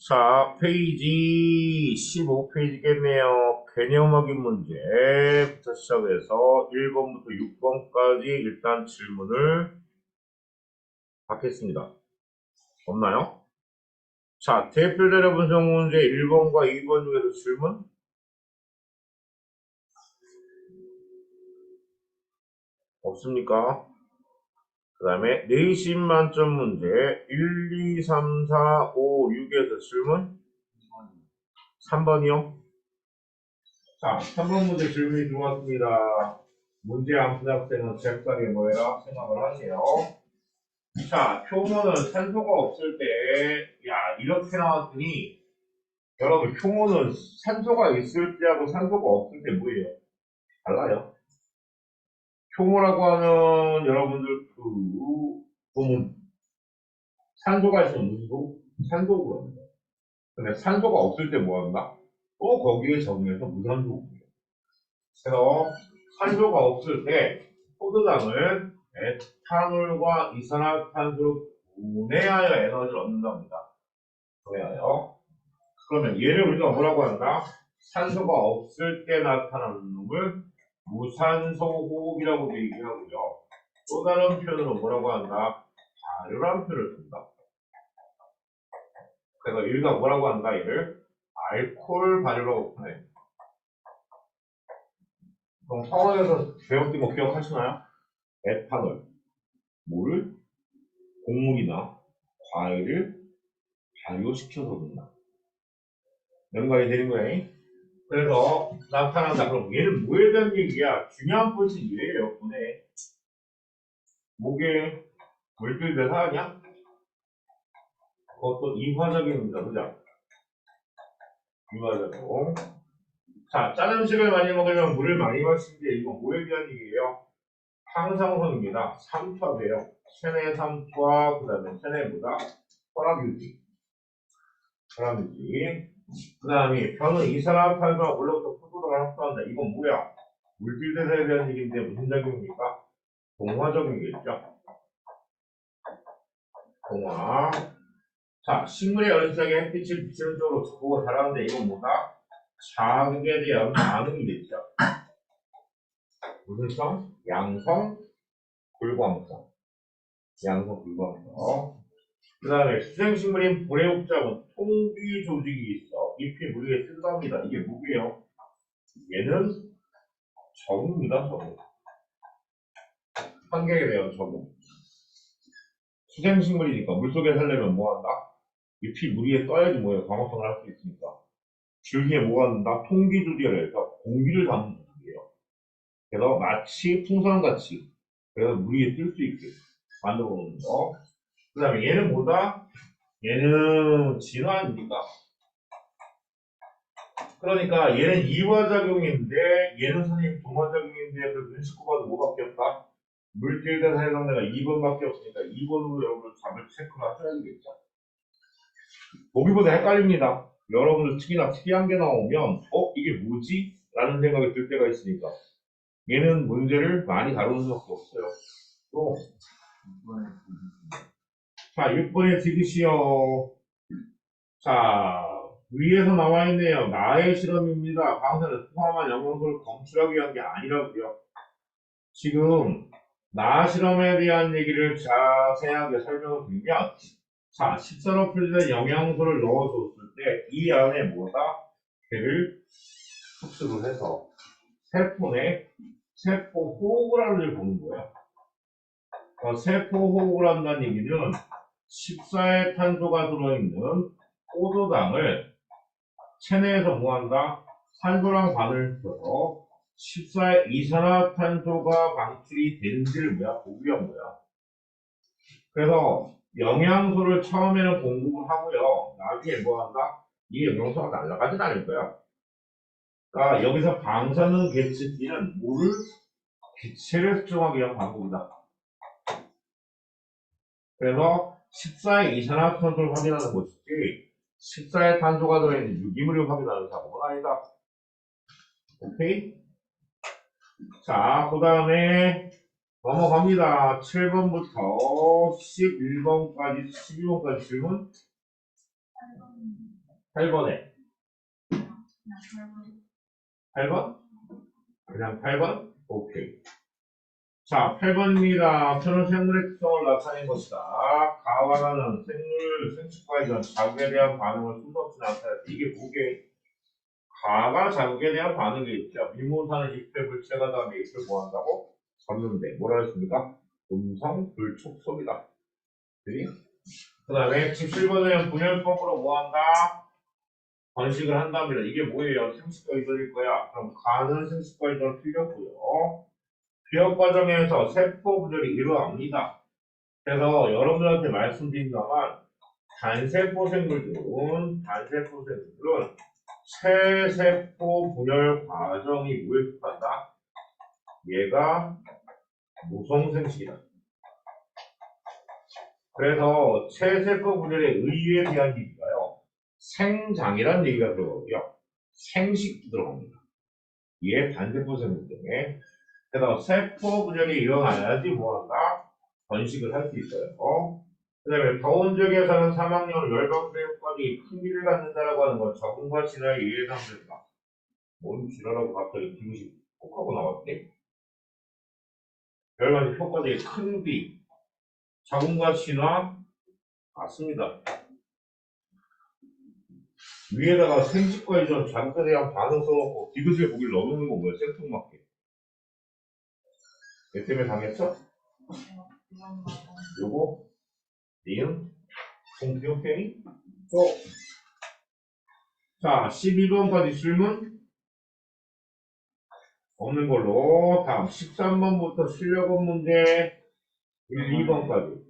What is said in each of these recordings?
자, 페이지 15페이지겠네요. 개념 확인 문제부터 시작해서 1번부터 6번까지 일단 질문을 받겠습니다. 없나요? 자, 대표되는 분석 문제 1번과 2번 중에서 질문? 없습니까? 그 다음에 내신 만점 문제 1, 2, 3, 4, 5, 6에서 질문? 3번이요? 자, 3번 문제 질문이 들어왔습니다. 문제 안 푼 학생은 잽싸게 뭐해라 생각을 하세요. 자, 표본은 산소가 없을 때, 야, 이렇게 나왔더니, 여러분, 표본은 산소가 있을 때하고 산소가 없을 때 뭐예요? 달라요. 표본이라고 하는 여러분들, 보면, 산소가 있으면 무슨 소? 산소고 합니다. 근데 산소가 없을 때 뭐 한다? 또 거기에 적용해서 무산소고. 그래서 산소가 없을 때 포도당은 에탄올과 이산화탄소를 분해하여 에너지를 얻는답니다. 분해하여. 그러면 얘를 우리가 뭐라고 한다? 산소가 없을 때 나타나는 놈을 무산소 호흡이라고 얘기하고요. 또 다른 표현으로 뭐라고 한다? 발효란 표현을 쓴다. 그래서 얘가 뭐라고 한다? 얘를 알코올 발효라고 표현해. 그럼 성원에서 배웠던 거 기억하시나요? 에탄올, 물, 곡물이나 과일을 발효시켜서 넣는다. 연관이 되는 거예요. 그래서 나타난다. 그럼 얘는 뭐에 대한 얘기야? 중요한 포인트 이래요. 보내. 목에 물질 대사 아니야? 그것도 이화작용입니다. 그죠? 이화작용. 자, 짠 음식을 많이 먹으면 물을 많이 마시는데 이건 뭐에 대한 얘기예요? 항상성입니다. 3초인데요. 체내 3초와 그 다음에 체내보다 혈압유지. 혈압유지. 그 다음에 변은 이산화탄소와 원래부터 포도당을 합성한다. 이건 뭐야? 물질 대사에 대한 얘기인데 무슨 작용입니까? 동화적용이겠죠. 동화. 자, 식물의 연색에 햇빛을 비추는 쪽으로 적고 자라는데 이건 뭐다? 자극에 대한 반응이겠죠. 무슨 성? 양성, 불광성. 양성, 불광성. 그 다음에 수생식물인 보레옥잡은 통비 조직이 있어. 잎이 물 위에 뜬답니다. 이게 뭐예요? 얘는 적응입니다. 적응. 환경에 대한 적응. 수생식물이니까 물속에 살려면 뭐한다? 잎이 물 위에 떠야지 뭐예요? 광합성을 할 수 있으니까. 줄기에 뭐가 된다? 통기 조직을 해서 공기를 담는 조직이에요. 그래서 마치 풍선같이 그래서 물 위에 뜰 수 있게 만들어 놓는 거. 그 다음에 얘는 뭐다? 얘는 진화입니다. 그러니까 얘는 이화작용인데 얘는 선생님 동화작용인데 그 눈씻고 봐도 뭐밖에 없다? 물질 대사 해당자가 2번밖에 없으니까 2번으로 여러분 답을 체크를 하셔야 되겠죠. 보기보다 헷갈립니다. 여러분들 특히나 특이한 게 나오면 이게 뭐지? 라는 생각이 들 때가 있으니까 얘는 문제를 많이 다루는 수밖에 없어요. 또 자, 6번에 찍으시오. 자, 위에서 나와 있네요. 나의 실험입니다. 방사를 포함한 영양소를 검출하기 위한 게 아니라고요. 지금 나 실험에 대한 얘기를 자세하게 설명을 드리면 자, 식사로 풀된 영양소를 넣어줬을 때 이 안에 뭐다? 걔를 흡수를 해서 세포 내 세포 호흡을 하는 걸 보는 거야. 세포 호흡을 한다는 얘기는 식사에 탄소가 들어있는 포도당을 체내에서 뭐한다? 산소랑 반응을 시켜서 식사에 이산화탄소가 방출이 되는지를 뭐야? 보기 위한 거야. 그래서 영양소를 처음에는 공급을 하고요. 나중에 뭐한다? 이 영양소가 날아가진 않을 거야. 그러니까 여기서 방사능 개체기는 물을 기체를 수정하기 위한 방법이다. 그래서 식사에 이산화탄소를 확인하는 것이지 식사에 탄소가 들어있는 유기물을 확인하는 작업은 아니다. 오케이? 자, 그 다음에 넘어갑니다. 7번부터 11번까지 12번까지 질문 8번에 8번? 그냥 8번? 오케이. 자, 8번입니다. 표는 생물의 특성을 나타낸 것이다. 가와 나는 생축과에 대한 자극에 대한 반응을 수없이 나타냈다. 이게 뭐게? 가가 자극에 대한 반응이 있죠. 미모사는 잎에 물체가 다음에 잎을 뭐 한다고? 젓는데. 뭐라 했습니까? 음성 불촉속이다. 그 다음에 17번에는 분열법으로 뭐 한다? 번식을 한답니다. 이게 뭐예요? 생식과 이전일 거야. 그럼 가는 생식과 이전 틀렸고요. 기억 과정에서 세포 분열이 일어납니다. 그래서 여러분들한테 말씀드린다만 단세포 생물들은 체세포 분열 과정이 뭐에 속한다? 얘가 무성생식이다. 그래서 체세포 분열의 의의에 대한 얘기가요. 생장이라는 얘기가 들어가고요. 생식도 들어갑니다. 이게 단세포 생물 중에. 그래서 세포 분열이 일어나야지 뭐한다? 번식을 할 수 있어요. 그 다음에 더운 지역에서는 사망률 열병세 효과이 큰 비를 갖는다라고 하는 건 적응과 진화에 예상됩니다. 뭔 지랄하고 갑자기 기무시 꼭 하고 나왔지? 여러 가지 효과들이 큰 비, 적응과 진화 맞습니다. 위에다가 생식과 이전 자극에 대한 반응 써놓고 디귿의 보기를 넣어놓는 거 뭐야? 생뚱맞게. 얘 때문에 당했어? 요거 니은 공평행이 또. 자, 12번까지 질문 없는 걸로. 다음 13번부터 실력업 문제 1, 2번까지.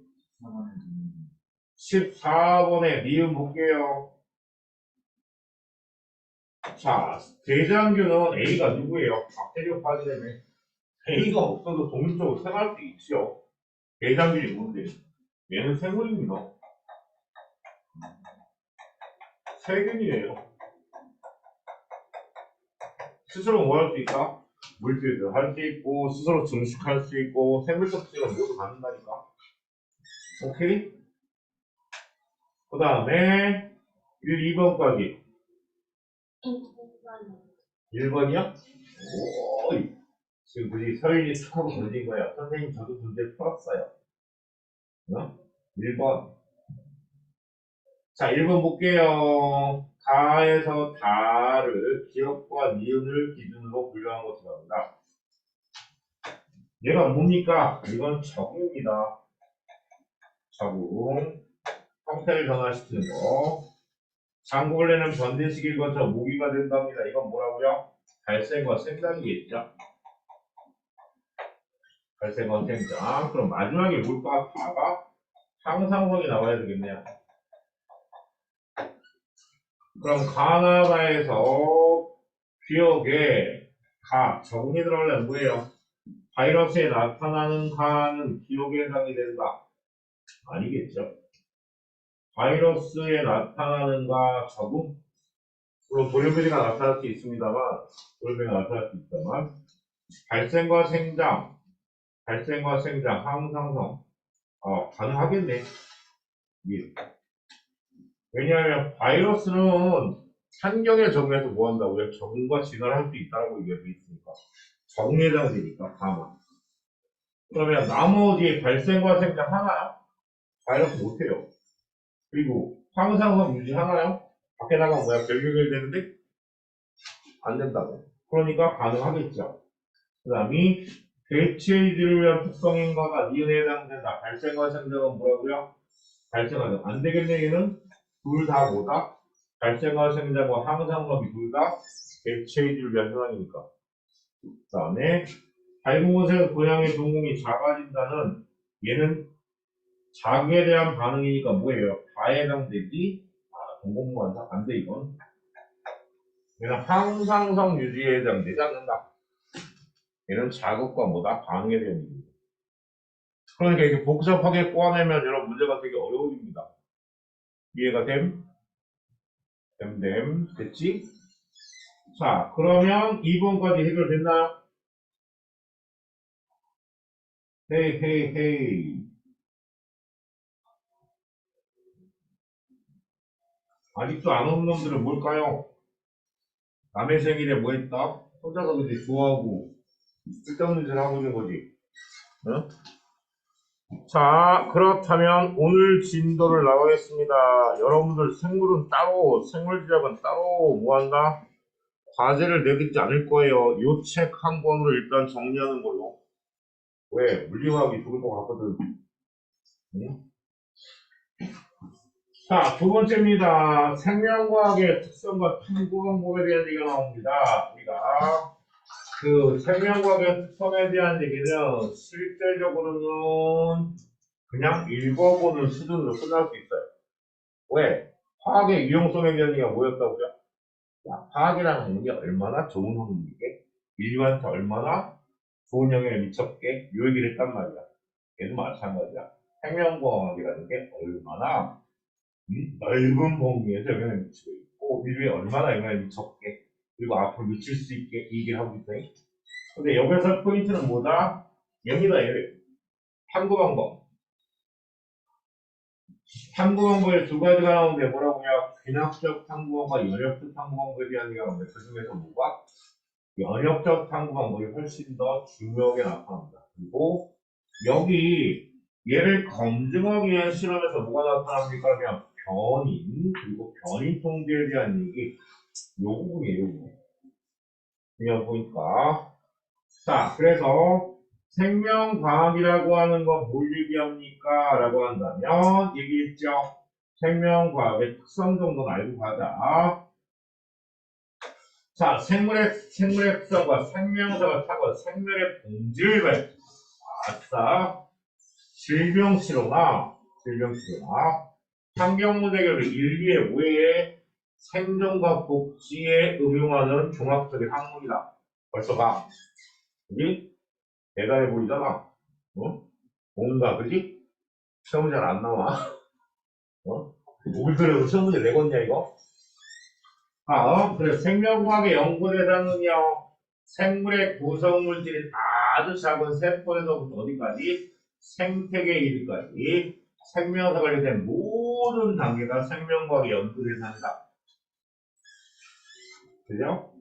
14번에 니은 볼게요. 자, 대장균은 A가 누구예요? 박테리오 파지라며. A가 없어도 독립적으로 생활할 수 있죠. 대장균이 뭔데? 얘는 생물입니다. 세균이에요. 스스로 뭐 할 수 있다? 물질도 할 수 있고, 스스로 증식할 수 있고, 생물적 지가 모두 갖는다니까. 오케이? 그 다음에 1, 2번까지. 1번이요? 오, 지금 우리 서윤이 툭 하고 던진 거야. 선생님 저도 문제 풀었어요. 어? 1번. 자, 1번 볼게요. 가에서 다를 기억과 니은을 기준으로 분류한 것을 합니다. 얘가 뭡니까? 이건 적응입니다. 적응. 형태를 변화시키는 거. 장구벌레는 번데시기를 거쳐 모기가 된답니다. 이건 뭐라고요? 발생과 생장이겠죠? 발생과 생장. 그럼 마지막에 뭘까? 가가 항상성이 나와야 되겠네요. 그럼 가나다에서 기억에 가, 적응이 들어가려면 뭐예요? 바이러스에 나타나는 가는 기억에 해당이 된다. 아니겠죠? 바이러스에 나타나는 가 적응? 물론 돌연변이가 나타날 수 있습니다만, 발생과 생장, 항상성, 가능하겠네. 예. 왜냐하면 바이러스는 환경에 적응해서 뭐 한다고요? 적응과 진화를 할 수 있다고 얘기하고 있으니까. 적응에 해당되니까, 다만. 그러면 나머지 발생과 생장 하나요? 바이러스 못해요. 그리고 항상성 유지하나요? 밖에 나가면 뭐야? 결격이 되는데? 안 된다고. 그러니까 가능하겠죠. 그 다음이 대체이들을 위한 특성인가가 니은에 해당된다. 발생과 생장은 뭐라고요? 발생하죠. 안 되겠네, 얘는? 둘 다 뭐다? 발생과 생장과 항상성이 둘 다 대체이들을 위한 현상이니까. 그 다음에 밝은 곳에서 고양이 동공이 작아진다는 얘는 자극에 대한 반응이니까 뭐예요? 다에 해당되지? 동공무한다? 안 돼, 이건. 얘는 항상성 유지에 해당되지 않는다. 얘는 자극과 뭐다? 반응에 대한 얘기입니다. 그러니까 이렇게 복잡하게 꼬아내면 여러분 문제가 되게 어려워집니다. 이해가 됨? 됐지? 자, 그러면 2번까지 해결됐나요? 헤이. 아직도 안 오는 놈들은 뭘까요? 남의 생일에 뭐 했다? 혼자서 그지 좋아하고 쓸데없는 짓을 하고 있는 거지. 응? 자, 그렇다면 오늘 진도를 나가겠습니다. 여러분들 생물은 따로, 생물지학은 따로 뭐 한다? 과제를 내딛지 않을 거예요. 요 책 한 권으로 일단 정리하는 걸로. 왜? 물리화학이 죽을 것 같거든. 응? 자, 두 번째입니다. 생명과학의 특성과 탐구 방법에 대한 얘기가 나옵니다. 우리가 그 생명과학의 특성에 대한 얘기는 실제적으로는 그냥 읽어보는 수준으로 끝날 수 있어요. 왜? 화학의 유용성에 대한 얘기가 뭐였다고요? 야, 화학이라는 게 얼마나 좋은 학문이게? 인류한테 얼마나 좋은 영향을 미쳤게? 요 얘기를 했단 말이야. 얘도 마찬가지야. 생명과학이라는 게 얼마나 넓은 범위에서 영향을 미치고 있고, 인류에 얼마나 영향을 미쳤게, 그리고 앞으로 미칠 수 있게 이 얘기를 하고 있어요. 근데 여기서 포인트는 뭐다? 여기다 얘를 탐구 방법. 탐구 방법에 두 가지가 나오는데 뭐라고요? 귀납적 탐구 방법과 연역적 탐구 방법에 대한 얘기가 나오는데 그 중에서 뭐가? 연역적 탐구 방법이 훨씬 더 중요하게 나타납니다. 그리고 여기 얘를 검증하기 위한 실험에서 뭐가 나타납니까? 그냥 변인, 그리고 변인 통제에 대한 얘기. 요 부분이에요, 요 부분. 중요한 포인트가. 자, 그래서 생명과학이라고 하는 건 뭘 얘기합니까? 라고 한다면, 얘기했죠? 생명과학의 특성 정도는 알고 가자. 자, 생물의 특성과 생명사가 타고 생명의 본질을 밝힌다. 아싸. 질병치료나, 환경문제결을 인류의 오해에 생존과 복지에 응용하는 종합적인 학문이다. 벌써 봐. 그지? 대단해 보이잖아. 어? 뭔가, 그지? 시험 잘 안 나와. 어? 뭘 그래도 시험 문제 내겠냐, 이거? 그래. 생명과학의 연구 대상은요, 생물의 구성물질이 아주 작은 세포에서부터 어디까지? 생태계 이르까지 생명과 관련된 모든 단계가 생명과학의 연구 대상이다. 그죠?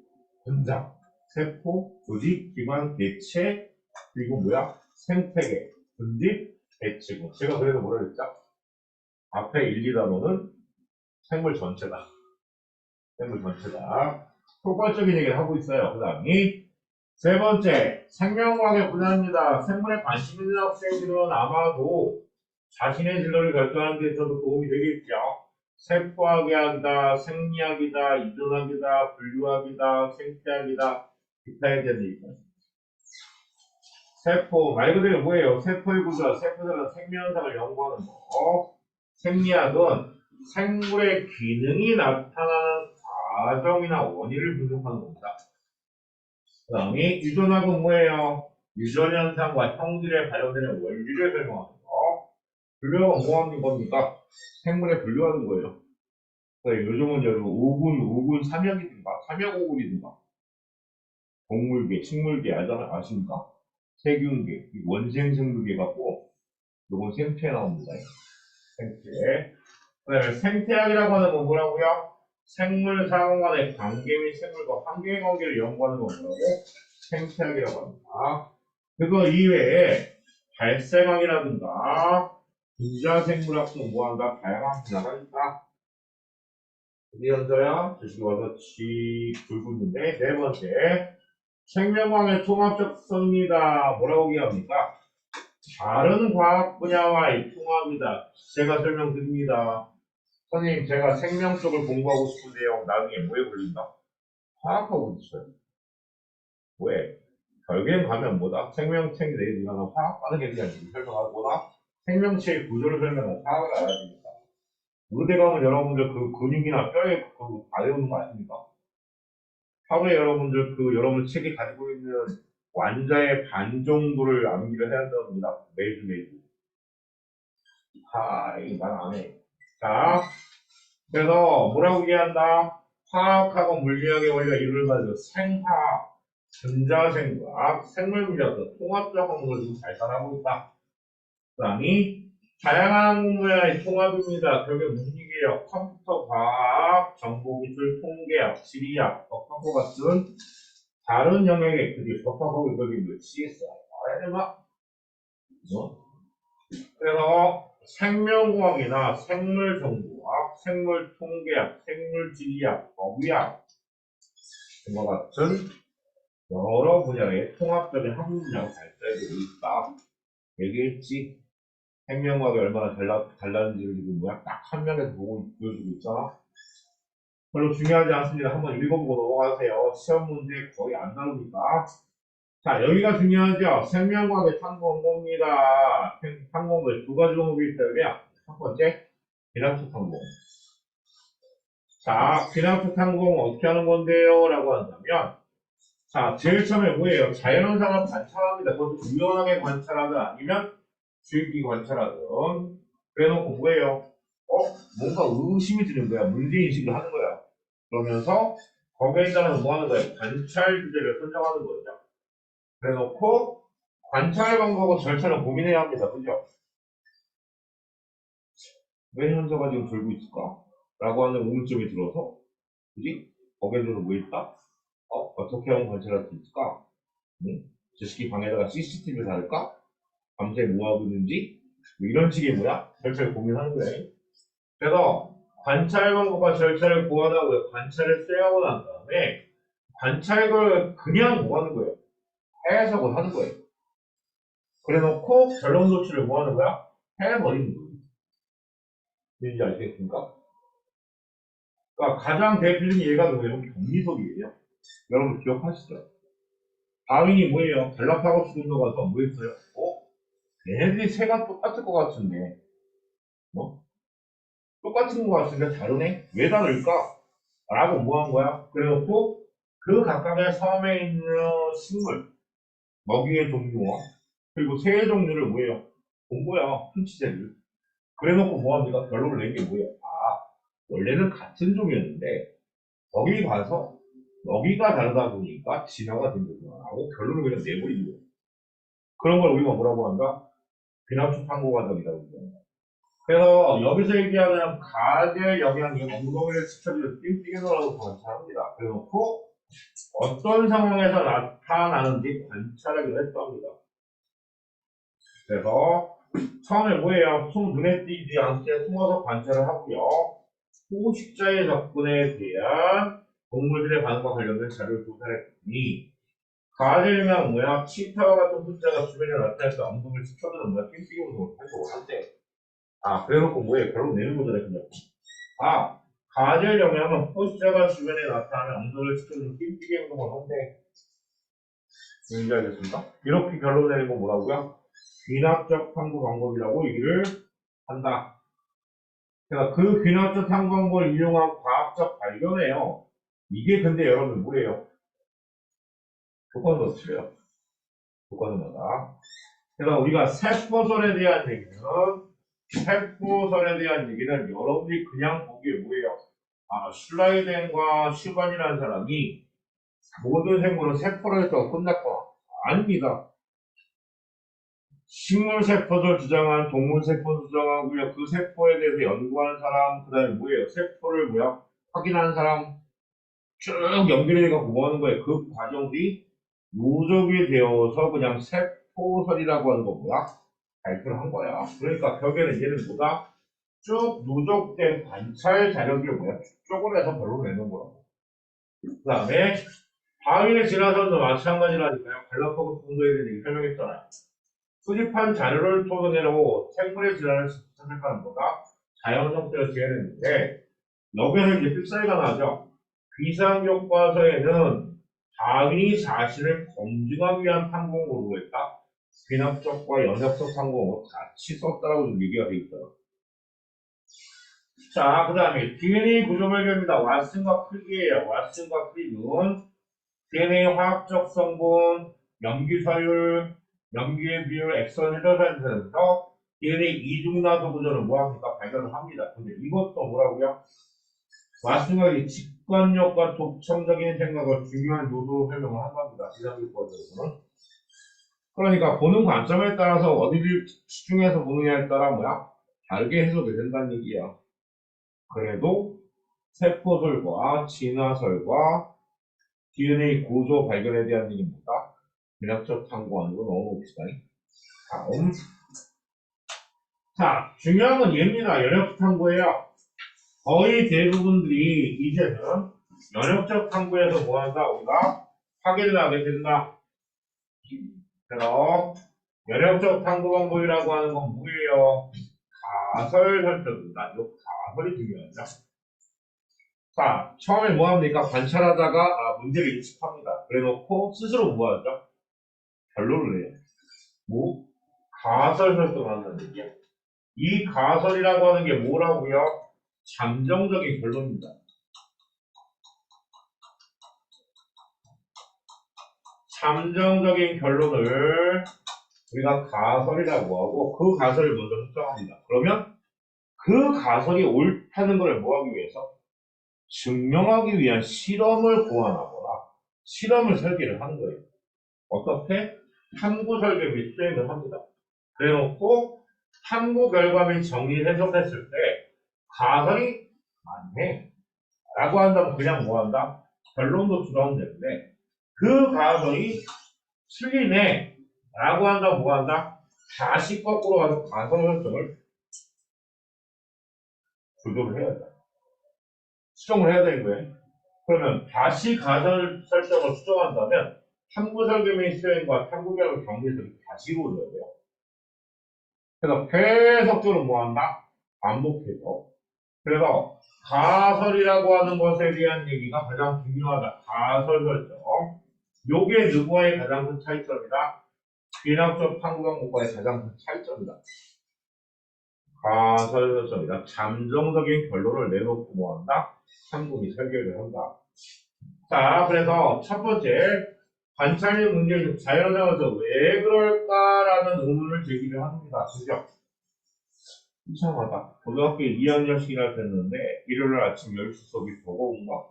분자, 세포, 조직, 기관, 개체, 그리고 뭐야? 생태계, 분집, 배치구. 제가 그래서 뭐라 그랬죠? 앞에 1, 2단어는 생물 전체다. 생물 전체다. 폭발적인 얘기를 하고 있어요. 그 다음이 세 번째, 생명과학의 분야입니다. 생물에 관심 있는 학생들은 아마도 자신의 진로를 결정하는 데 있어서 도움이 되겠죠. 세포학이다, 생리학이다, 유전학이다, 분류학이다, 생태학이다, 기타에 대한 얘기입니다. 세포, 말 그대로 뭐예요? 세포의 구조, 세포들은 생명상을 연구하는 거. 생리학은 생물의 기능이 나타나는 과정이나 원인을 분석하는 겁니다. 그 다음에 유전학은 뭐예요? 유전 현상과 형질에 발현되는 원리를 설명하는 거. 분류가 뭐 하는 겁니까? 생물에 분류하는 거예요. 그러니까 요즘은 여러분 오군 삼형이든가 삼형오군이든가 동물계, 식물계 아십니까? 세균계, 원생생물계 갖고 요건 생태 나옵니다. 생태. 그다음에 생태학이라고 하는 건 뭐라고요? 생물 상호 간의 관계 및 생물과 환경의 관계를 연구하는 건 뭐라고? 생태학이라고 합니다. 그거 이외에 발생학이라든가 분자생물학도 뭐한다? 다양한 분야가 있다. 어디 현서야? 저기 와서 굴고 있는데 네 번째 생명과학의 통합적 성입니다. 뭐라고 얘기합니까? 다른 과학 분야와의 통합이다. 제가 설명드립니다. 선생님, 제가 생명 쪽을 공부하고 싶은데요. 나중에 뭐에 걸린다? 화학하고 있어요. 왜? 결국엔 가면 뭐다? 생명체에 대해 이거는 화학과는 얘기하는 설명하거나 생명체의 구조를 설명하는 화학을 알아야 됩니다. 의대 가면 여러분들 그 근육이나 뼈에 그다 외우는 거 아십니까? 하루에 여러분들 여러분 책이 가지고 있는 완자의 반 정도를 암기를 해야 됩니다. 매주. 이거 말 안 해. 자, 그래서 뭐라고 얘기한다? 화학하고 물리학의 원리가 이루를 가지고 생화학, 전자생과학, 생물물리학 통합적 학문을 지금 발달하고 있다. 그 다음이 다양한 분야의 통합입니다. 결국 무슨 얘기예요? 컴퓨터 과학, 정보기술, 통계학, 지리학, 법학과 같은 다른 영역의 그게 법학과 이거는 CSI. 알아야 그래서 생명과학이나 생물정보학, 생물통계학, 생물지리학, 법의학 등과 같은 여러 분야의 통합적인 한 분야가 발달되고 있다. 얘기했지. 생명과학이 얼마나 달랐는지를 지금 뭐야? 딱 한 명에서 보여주고 있잖아. 별로 중요하지 않습니다. 한번 읽어보고 넘어가세요. 시험 문제 거의 안 나오니까. 자, 여기가 중요하죠. 생명과학의 탐구원고입니다. 탐구원고에 두 가지 종목이 있어요. 첫 번째, 기납식 탐구원. 자, 기납식 탐구원 어떻게 하는 건데요? 라고 한다면, 자, 제일 처음에 뭐예요? 자연현상을 관찰합니다. 그것도 우연하게 관찰하든 아니면 주입기 관찰하든. 그래놓고 뭐예요? 뭔가 의심이 드는 거야. 문제인식을 하는 거야. 그러면서 거기에 따라서 뭐 하는 거예요? 관찰 주제를 선정하는 거죠. 그래놓고 관찰 방법과 절차를 고민해야 합니다. 그죠? 왜 현서가 지금 졸고 있을까? 라고 하는 의문점이 들어서, 그지? 거기에 들어 뭐 있다? 어떻게 하면 관찰할 수 있을까? 응? 저 새끼 방에다가 CCTV를 달을까? 밤새 뭐 하고 있는지? 뭐 이런 식의 뭐야? 절차를 고민하는 거야. 그래서 관찰 방법과 절차를 고안하고 관찰을 쇠하고 난 다음에 관찰을 그냥 뭐 하는 거예요? 해석을 하는 거예요. 그래 놓고 결론 도출을 뭐 하는 거야? 해버리는 거예요. 뭔지 아시겠습니까? 그러니까 가장 대표적인 예가 뭐예요? 정리석이에요. 여러분 기억하시죠? 다윈이 뭐예요? 갈라파고스 군도 가서 뭐 했어요? 얘네들이 새가 똑같을 것 같은데, 뭐? 똑같은 것 같은데 다르네? 왜 다를까? 라고 뭐 한 거야? 그래놓고 그 각각의 섬에 있는 식물, 먹이의 종류와 그리고 새의 종류를 뭐예요? 본 거야. 흔치새를. 그래놓고 뭐 합니까? 결론을 낸 게 뭐예요? 원래는 같은 종이었는데 거기 가서 먹이가 다르다 보니까 진화가 된 거구나라고 결론을 그냥 내버리는 거예요. 그런 걸 우리가 뭐라고 한다? 귀납축 탐구 과정이라고 합니다. 그래서 여기서 얘기하는 가젤 영향이 엉덩이를 스쳐주는 띵띵이라고 관찰합니다. 그래놓고 어떤 상황에서 나타나는지 관찰하기로 했답니다. 그래서 처음에 뭐예요? 눈에 띄지 않게 숨어서 관찰을 하고요. 포식자의 접근에 대한 동물들의 반응과 관련된 자료를 조사를 했더니 가젤이나 뭐야? 치타와 같은 숫자가 주변에 나타나서 엉덩이를 스쳐주는 뭐야? 띵띵이 운동을 활동을 한대. 그래놓고 뭐예요? 결국 내는 거잖아요, 그냥. 가젤 영향은 포식자가 주변에 나타나면 엉덩이를 스쳐주는 띵띵이 운동을 한대. 뭔지 알겠습니까? 이렇게 결론 내는 건 뭐라고요? 귀납적 탐구 방법이라고 얘기를 한다. 그러니까 그 귀납적 탐구 방법을 이용한 과학적 발견이에요. 이게 근데 여러분 뭐예요? 조건은 틀려요. 조건마다. 그래서 우리가 세포설에 대한 얘기는 여러분이 그냥 보기에 뭐예요? 슐라이덴과 슈반이라는 사람이 모든 생물은 세포를 해서 끝났거나 아닙니다. 식물 세포를 주장한 동물 세포를 주장하고요. 그 세포에 대해서 연구하는 사람, 그 다음에 뭐예요? 세포를 확인하는 사람 쭉 연결해서 구하는 거예요. 그 과정이 누적이 되어서 그냥 세포설이라고 하는 거 발표를 한 거야. 그러니까 결국에는 얘는 쭉 누적된 관찰 자료를 쭉쪽을 해서 결론을 내는 거라고. 그 다음에 바위에 지나서도 마찬가지라니까요. 갈라파고스 분도에 대해서 설명했잖아요. 수집한 자료를 토대로 생물의 질환을 선택하는 거가 자연 형태로 지어냈는데 여기서 이제 필살기가 나죠. 비상교과서에는 다윈이 자신을 검증하기 위한 탐구를 했다. 귀납적과 연역적 탐구를 같이 썼다라고 좀 얘기가 되어 있어요. 자, 그 다음에 DNA 구조발견입니다. 왓슨과 크릭이에요. 왓슨과 크릭은 DNA 화학적 성분, 염기서율, 염기의 비율, 엑선 헤더센터에서 DNA 이중나도 구조를 뭐합니까? 발견을 합니다. 근데 이것도 뭐라고요? 왓슨과 직관력과 독창적인 생각을 중요한 요소로 설명을 한답니다. 비상교과서에서는. 그러니까 보는 관점에 따라서 어디를 집중해서 보느냐에 따라 다르게 해석이 된다는 얘기야. 그래도 세포설과 진화설과 DNA 구조 발견에 대한 얘기입니다. 대략적 탐구하는 거 넘어봅시다. 다음. 자, 중요한 건 얘입니다. 연역적 탐구예요. 거의 대부분들이 이제는 연역적 탐구에서 뭐한다? 우리가 확인을 하게 된다. 그래서 연역적 탐구 방법이라고 하는 건 뭐예요? 가설 설정입니다. 이 가설이 중요하죠. 자, 처음에 뭐 합니까? 관찰하다가 문제를 인식합니다. 그래 놓고 스스로 뭐 하죠? 결론을 내요. 뭐? 가설 설정하는 얘기야. 이 가설이라고 하는 게 뭐라고요? 잠정적인 결론입니다. 잠정적인 결론을 우리가 가설이라고 하고 그 가설을 먼저 설정합니다. 그러면 그 가설이 옳다는 걸 뭐하기 위해서? 증명하기 위한 실험을 고안하거나 실험을 설계를 하는 거예요. 어떻게? 탐구 설계 및 수행을 합니다. 그래놓고 탐구 결과 및 정리 해석했을 때 가설이 맞네 라고 한다면 그냥 뭐 한다? 결론도 추가하면 되는데 그 가설이 틀리네 라고 한다면 뭐 한다? 다시 거꾸로 가서 가설 설정을 조절을 해야 돼. 수정을 해야 되는 거예요. 그러면 다시 가설 설정을 수정한다면 탐구 설계 및 수행과 탐구 결과 정리 해석이 다시 이루어져야 돼요. 그래서 계속적으로 뭐 한다? 반복해서. 그래서 가설이라고 하는 것에 대한 얘기가 가장 중요하다. 가설 설정. 요게 누구와의 가장 큰 차이점이다? 비낙적 탐구 방법과의 가장 큰 차이점이다. 가설 설정이다. 잠정적인 결론을 내놓고 뭐 한다? 탐구이 설계를 한다. 자, 그래서 첫 번째 관찰력 문제에서 자연상에서 왜 그럴까라는 의문을 제기를 합니다. 그죠? 이상하다. 고등학교 2학년씩이나 됐는데 일요일 아침 10시 수업이 버거운가?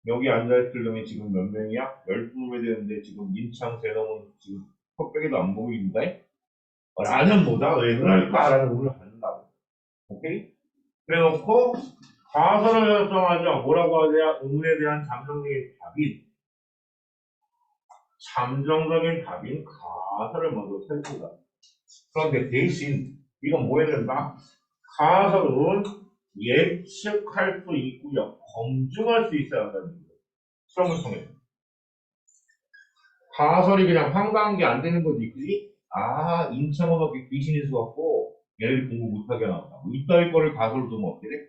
여기 앉아있을 놈이 지금 몇 명이야? 12놈이 되는데 지금 민창 세놈은 지금 컵백에도 안 보이는데? 라는 보다 왜 그럴까라는 의문을 갖는다고. 오케이? 그래놓고 가설을 결정하죠. 뭐라고 하냐? 의문에 대한 잠정적인 답인 가설을 먼저 설정다. 그런데 대신 이건 뭐 해야 된다? 가설은 예측할 수 있고요. 검증할 수 있어야 한다는 얘기예요. 실험을 통해서. 가설이 그냥 황당한 게 안 되는 거지, 그지? 아, 인천어학이 귀신이 있어갖고 얘네들 공부 못하게 나온다. 뭐 이따위 거를 가설로 두면 어떻게 돼?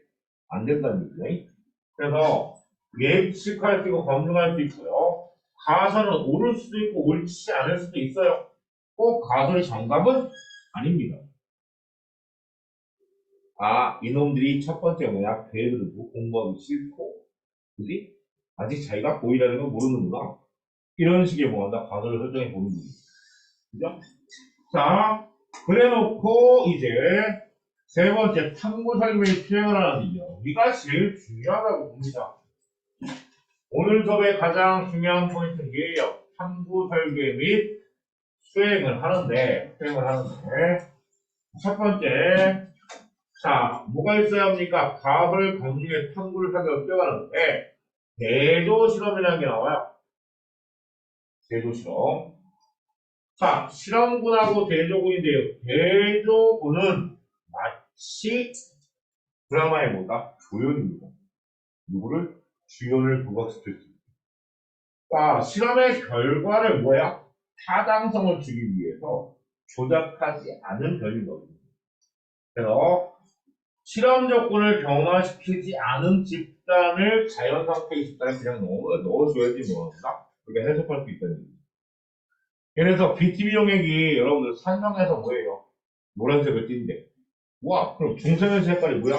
안 된다는 얘기예요. 그래서 예측할 수 있고 검증할 수 있고요. 가설은 옳을 수도 있고 옳지 않을 수도 있어요. 꼭 가설이 정답은 아닙니다. 아, 이놈들이 첫 번째 뭐야? 게으르고 공부하기 싫고, 그지? 아직 자기가 보이라는 걸 모르는구나. 이런 식의 뭐한다? 가설을 설정해 보는 거지. 그죠? 자, 그래 놓고 이제 세 번째 탐구 설명의 수행을 하는 여기가 제일 중요하다고 봅니다. 오늘 수업의 가장 중요한 포인트는 이게요. 탐구 설계 및 수행을 하는데, 첫 번째, 자, 뭐가 있어야 합니까? 가설 검증의 탐구를 하게 뛰어가는데, 대조 실험이라는 게 나와요. 대조 실험. 자, 실험군하고 대조군인데요. 대조군은 마치 드라마의 뭐다? 조연입니다. 누구를? 주연을 부각시킬 수 있다. 자, 실험의 결과를 뭐야? 타당성을 주기 위해서 조작하지 않은 별인 겁니다. 그래서 실험 조건을 변화시키지 않은 집단을 자연 상태의 집단에 그냥 넣어줘야지 뭐합니다. 그렇게 해석할 수 있다는 얘기죠. 그래서 BTB 용액이 여러분들 설명해서 뭐예요? 노란색을 띈대. 와, 그럼 중성의 색깔이 뭐야?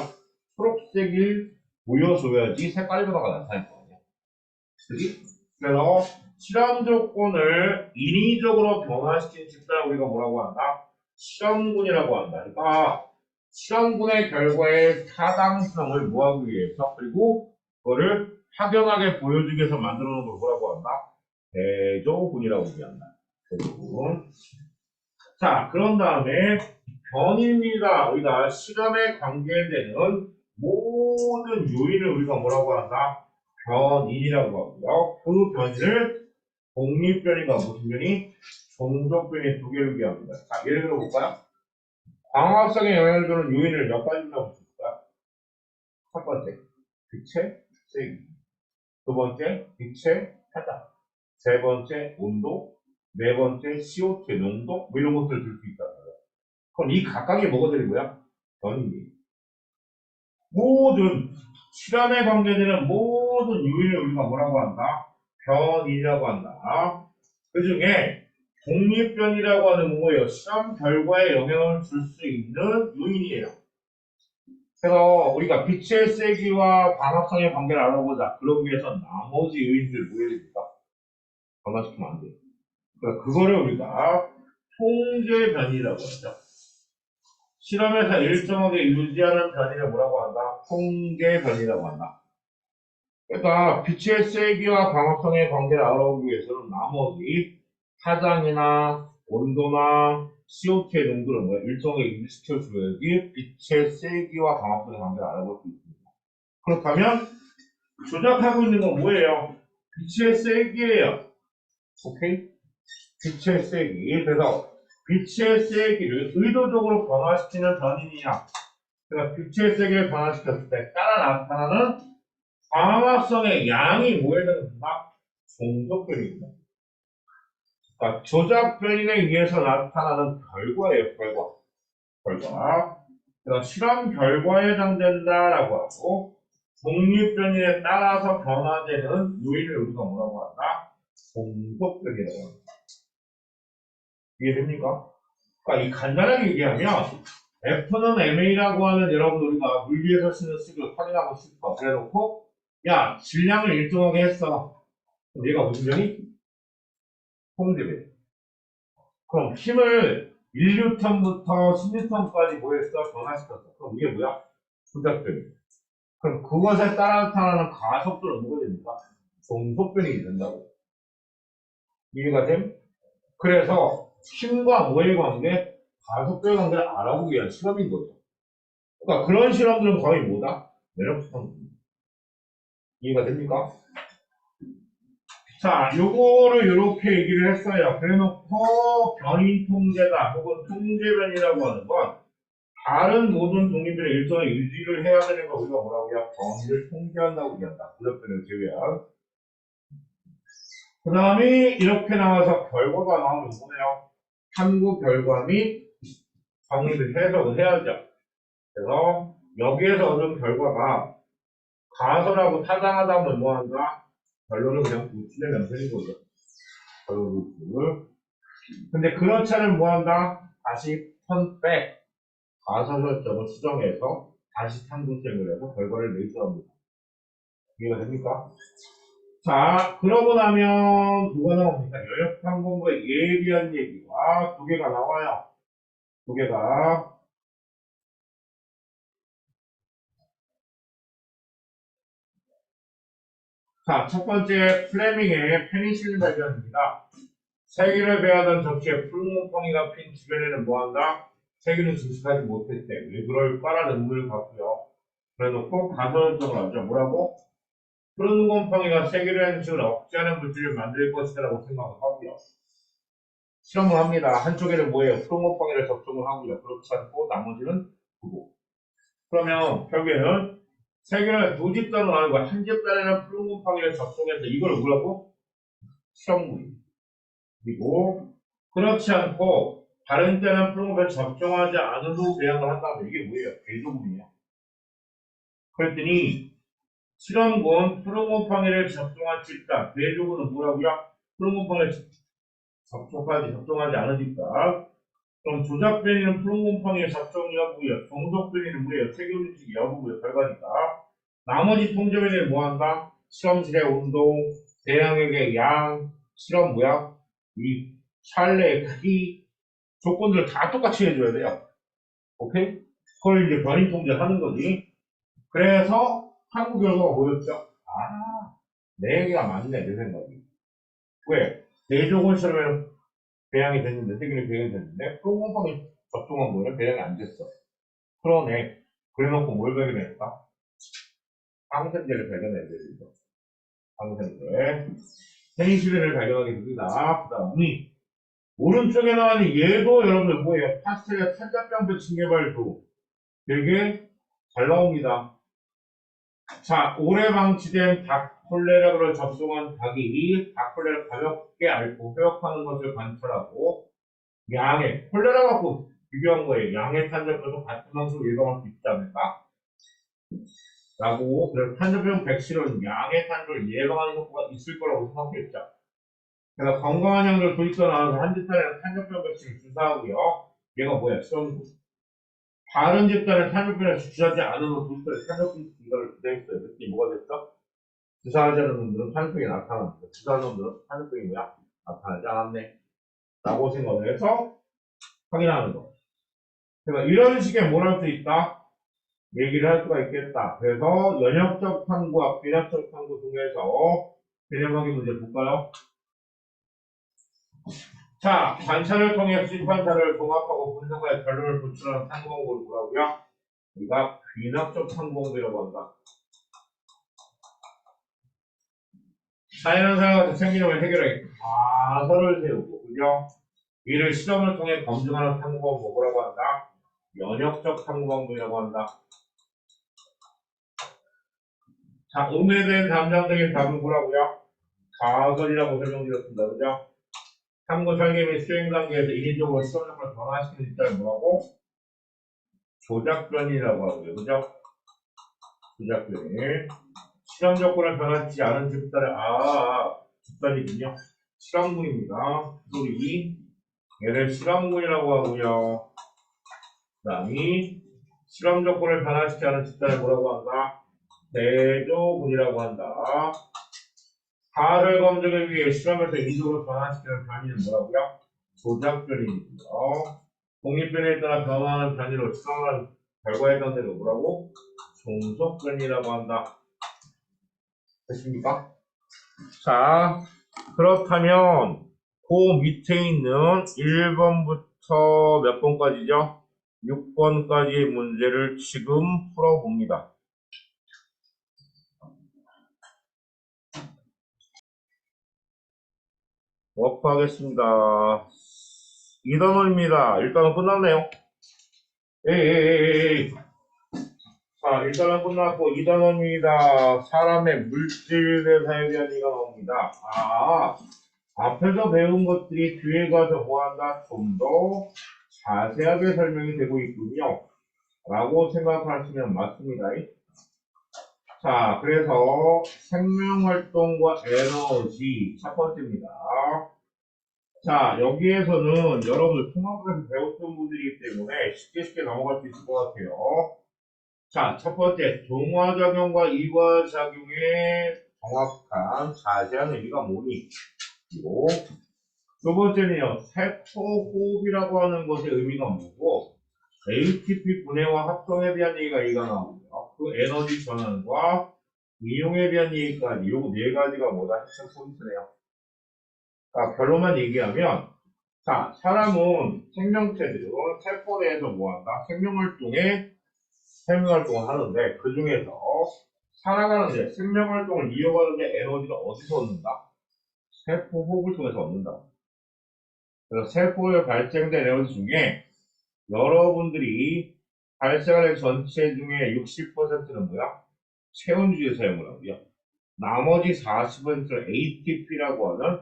초록색을 보여줘야지 색깔 변화가 나타날 거 아니야. 그지? 그래서 실험 조건을 인위적으로 변화시킨 집단을 우리가 뭐라고 한다? 실험군이라고 한다. 그러니까 실험군의 결과의 타당성을 뭐하기 위해서 그리고 그거를 확연하게 보여주기 위해서 만들어 놓은 걸 뭐라고 한다? 대조군이라고 얘기한다. 대조군. 자, 그런 다음에 변입니다. 우리가 실험에 관계되는 모든 요인을 우리가 뭐라고 한다? 변인이라고 하고요. 그 변인을 독립변이가 무슨 변이? 종족변이 두 개를 기합니다. 자, 예를 들어 볼까요? 광합성에 영향을 주는 요인을 몇 가지나 볼 수 있을까요? 첫 번째, 빛의 세기. 두 번째, 빛의 파장. 세 번째, 온도. 네 번째, CO2의 농도. 뭐 이런 것들을 들 수 있다는 거예요. 그럼 이 각각이 뭐가 되는 거야? 변입니다. 모든 실험에 관계되는 모든 요인을 우리가 뭐라고 한다? 변이라고 한다. 그 중에 독립변이라고 하는 건 뭐예요? 실험 결과에 영향을 줄 수 있는 요인이에요. 그래서 우리가 빛의 세기와 광합성의 관계를 알아보자. 그러기 위해서 나머지 요인들 뭐해야 됩니까? 변화시키면 안 돼요. 그러니까 그거를 우리가 통제변이라고 하죠. 실험에서 일정하게 유지하는 변이를 뭐라고 한다? 통계변이라고 한다. 그러니까 빛의 세기와 광합성의 관계를 알아보기 위해서는 나머지 파장이나 온도나 CO2의 농도를 뭐야? 일정하게 유지시켜줘야지 빛의 세기와 광합성의 관계를 알아볼 수 있습니다. 그렇다면 조작하고 있는 건 뭐예요? 빛의 세기예요. 오케이? 빛의 세기. 그래서 빛의 세기를 의도적으로 변화시키는 변이냐? 그러니까 빛의 세기를 변화시켰을 때 따라 나타나는 광합성의 양이 뭐에 해당된다? 종족변입니다. 그러니까 조작 변이에 의해서 나타나는 결과예요, 결과. 결과. 그래서 실험 결과에 해당된다라고 하고, 독립변이에 따라서 변화되는 요인을 우리가 뭐라고 한다? 종족변이라고 합니다. 이해됩니까? 그러니까 이 간단하게 얘기하면, F는 MA라고 하는 여러분 우리가 물리에서 쓰는 식을 확인하고 싶어. 그래놓고, 야, 질량을 일정하게 했어. 그럼 얘가 무슨 변이? 통제변. 그럼 힘을 1N부터 10N까지 뭐했어? 변화시켰어. 그럼 이게 뭐야? 조작변이. 그럼 그것에 따라 나타나는 가속도는 뭐가 됩니까? 종속변이 된다고. 이해가 됨? 그래서 힘과 뭐의 관계? 가속도의 관계를 알아보기 위한 실험인 거죠. 그러니까 그런 실험들은 거의 뭐다? 매력 실험입니다. 이해가 됩니까? 자, 요거를 이렇게 얘기를 했어요. 그래놓고 변이 통제다 혹은 통제변이라고 하는 건 다른 모든 독립들의 일정을 유지를 해야 되는 거 우리가 뭐라고요? 변이를 통제한다고 얘기한다. 부적변을 제외한. 그 다음에 이렇게 나와서 결과가 나오면 뭐네요? 탐구 결과 및 정의를 해석을 해야죠. 그래서 여기에서 얻은 결과가 가설하고 타당하다면 뭐한다? 결론은 그냥 루트의 명분인 거죠. 결론 루트. 근데 그렇지 않으면 뭐한다? 다시 턴백 가설 설정을 수정해서 다시 탐구점을 해서 결과를 내줘야 합니다. 이해가 됩니까? 자, 그러고 나면 뭐가 나옵니까? 연역 항공부의 예리한 얘기가 두 개가 나와요. 두 개가. 자, 첫 번째 플레밍의 페니실린 발견입니다. 세균을 배하던 적시에 풀무펑이가 핀 주변에는 뭐한다? 세균을 증식하지 못했을 때 왜 그럴까라는 의문을 갖고요. 그래놓고 가설정을 하죠. 뭐라고? 푸른 곰팡이가 세균의 행식을 억제하는 물질을 만들 것이라고 생각을 하고요. 실험을 합니다. 한쪽에는 뭐예요? 푸른 곰팡이를 접종을 하고요. 그렇지 않고 나머지는 두고. 그러면 결국에는 세균을 두 집단으로 나누고 한 집단에는 푸른 곰팡이를 접종해서 이걸 뭐라고? 실험물이. 그리고 그렇지 않고 다른 때는 푸른 곰팡이를 접종하지 않아도 배양을 한다면 이게 뭐예요? 대조군이에요. 그랬더니 실험군 푸른 곰팡이를 접종한 집단 대조군은 뭐라고요? 푸른 곰팡이를 접종하지 않으니까. 그럼 조작변이는 푸른 곰팡이의 접종 여부고요. 종속변이는 뭐예요? 세균 인식 여부고요. 결과니까. 나머지 통제변이는 뭐한다? 실험실의 온도, 대양액의 양, 실험 모양, 이 찰레의 크기, 조건들을 다 똑같이 해줘야 돼요. 오케이? 그걸 이제 변이 통제하는 거지. 그래서 한국 결과가 뭐였죠? 아, 내 얘기가 맞네, 내 생각이. 왜? 대조군 실험에는 배양이 됐는데, 세균이 배양이 됐는데, 푸른 곰팡이 접종한 거예요. 배양이 안 됐어. 그러네. 그래놓고 뭘 발견했다? 항생제를 발견해야 되죠. 항생제. 페니실린을 발견하게 됩니다. 그 다음, 오른쪽에 나오는 얘도 여러분들 뭐예요? 파스텔의 탄자병 백신 개발도 되게 잘 나옵니다. 자, 오래 방치된 닭 콜레라를 접종한 닭이 닭 콜레라 가볍게 앓고 회복하는 것을 관찰하고 양의 콜레라 갖고 비교한 거예요. 양의 탄저병도 같은 방식으로 예방할 수 있지 않을까? 라고 그래서 탄저병 백신은 양의 탄저를 예방하는 효과가 있을 거라고 생각했죠. 그래서 건강한 양들 도입도 나와서 한 집단에 탄저병 백신을 주사하고요. 얘가 뭐야? 시험구. 다른 집단에 탄저병을 주사하지 않으면 도입도에 탄저병 이거를 주사했어요. 그랬더니 뭐가 됐어? 주사하지 않은 놈들은 탄저병이 나타납니다. 주사하는 놈들은 탄저병이 뭐야? 나타나지 않았네. 라고 생각을 해서 확인하는 거. 그래서 이런 식의 뭘 할 수 있다? 얘기를 할 수가 있겠다. 그래서 연역적 탐구와 비례적 탐구 중에서 개념 확인 문제 볼까요? 자, 관찰을 통해 수직 관찰을 종합하고 분석하여 결론을 도출하는 탐구 방법을 뭐라고요? 우리가 비례적 탐구 방법이라고 한다. 자연현상과 생기는 걸 해결하기 가설을 세우고, 그죠? 이를 실험을 통해 검증하는 탐구 방법을 뭐라고 한다? 연역적 탐구 방법이라고 한다. 자, 음에 대한 담당적인 답은 뭐라고요? 가설이라고 설명드렸습니다. 그죠? 탐구 설계 및 수행 단계에서 인위적으로 시험적으로 변화시키는 집단을 뭐라고? 조작 변이라고 하고요. 그죠? 조작 변이. 실험 조건을 변화시키지 않은 집단을, 집단이군요. 실험군입니다. 소리. 얘를 실험군이라고 하고요. 그 다음이 실험 조건을 변화시키지 않은 집단을 뭐라고 한다? 대조군이라고 한다. 가설 검증을 위해 실험에서 인위적으로 변화시키는 변이는 뭐라고요? 조작 변이입니다. 독립 변이에 따라 변화하는 변이로 실험한 결과에 해당되는 뭐라고? 종속 변이라고 한다. 됐습니까? 자, 그렇다면 그 밑에 있는 1번부터 몇 번까지죠? 6번까지의 문제를 지금 풀어봅니다. 워크하겠습니다. 2단원입니다. 일단은 끝났네요. 에이. 자, 일단은 끝났고 2단원입니다. 사람의 물질 대사에 대한 얘기가 나옵니다. 앞에서 배운 것들이 뒤에 가서 뭐한다? 좀 더 자세하게 설명이 되고 있군요. 라고 생각하시면 맞습니다. 자, 그래서 생명활동과 에너지 첫 번째입니다. 자, 여기에서는 여러분들 통합해서 배웠던 분들이기 때문에 쉽게 넘어갈 수 있을 것 같아요. 자, 첫 번째, 동화작용과 이과작용의 정확한 자세한 의미가 뭐니? 그리고 두 번째는요, 세포호흡이라고 하는 것의 의미가 뭐고, ATP 분해와 합성에 대한 얘기가 나오고요. 그 에너지 전환과 이용에 대한 얘기까지, 요 네 가지가 뭐다? 핵심 포인트네요. 자, 결론만 얘기하면, 자, 사람은 생명체들은 세포 내에서 뭐한다? 생명활동을 하는데, 그 중에서 살아가는데, 생명활동을 이어가는데 에너지를 어디서 얻는다? 세포 호흡을 통해서 얻는다. 그래서 세포에 발생된 에너지 중에 여러분들이 발생하는 전체 중에 60%는 뭐야? 체온주에 사용을 하고요. 나머지 40%는 ATP라고 하는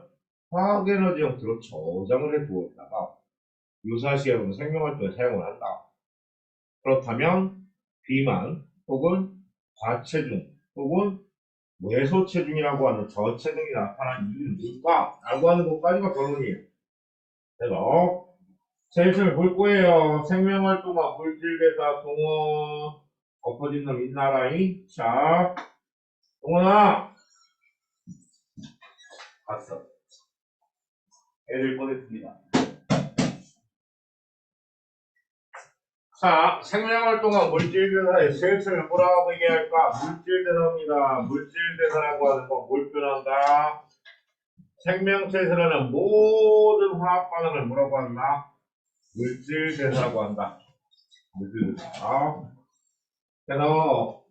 화학에너지 형태로 저장을 해두었다가 유사시에 보면 생명활동에 사용을 한다. 그렇다면 비만 혹은 과체중 혹은 뇌소체중이라고 하는 저체중이 나타난 이유는 뭘까? 라고 하는 것까지가 결론이에요. 그래서 슬슬 볼 거예요. 생명활동과 물질대사 동원 엎어진 놈 있나라이? 자, 동원아! 봤어. 애들 보냈습니다. 자, 생명활동과 물질대사의 슬슬 뭐라고 얘기할까? 물질대사입니다. 물질대사라고 하는 건 뭘 표현한다? 생명체에서 일어나는 모든 화학 반응을 뭐라고 한다? 물질 대사라고 한다. 물질 대사. 그래서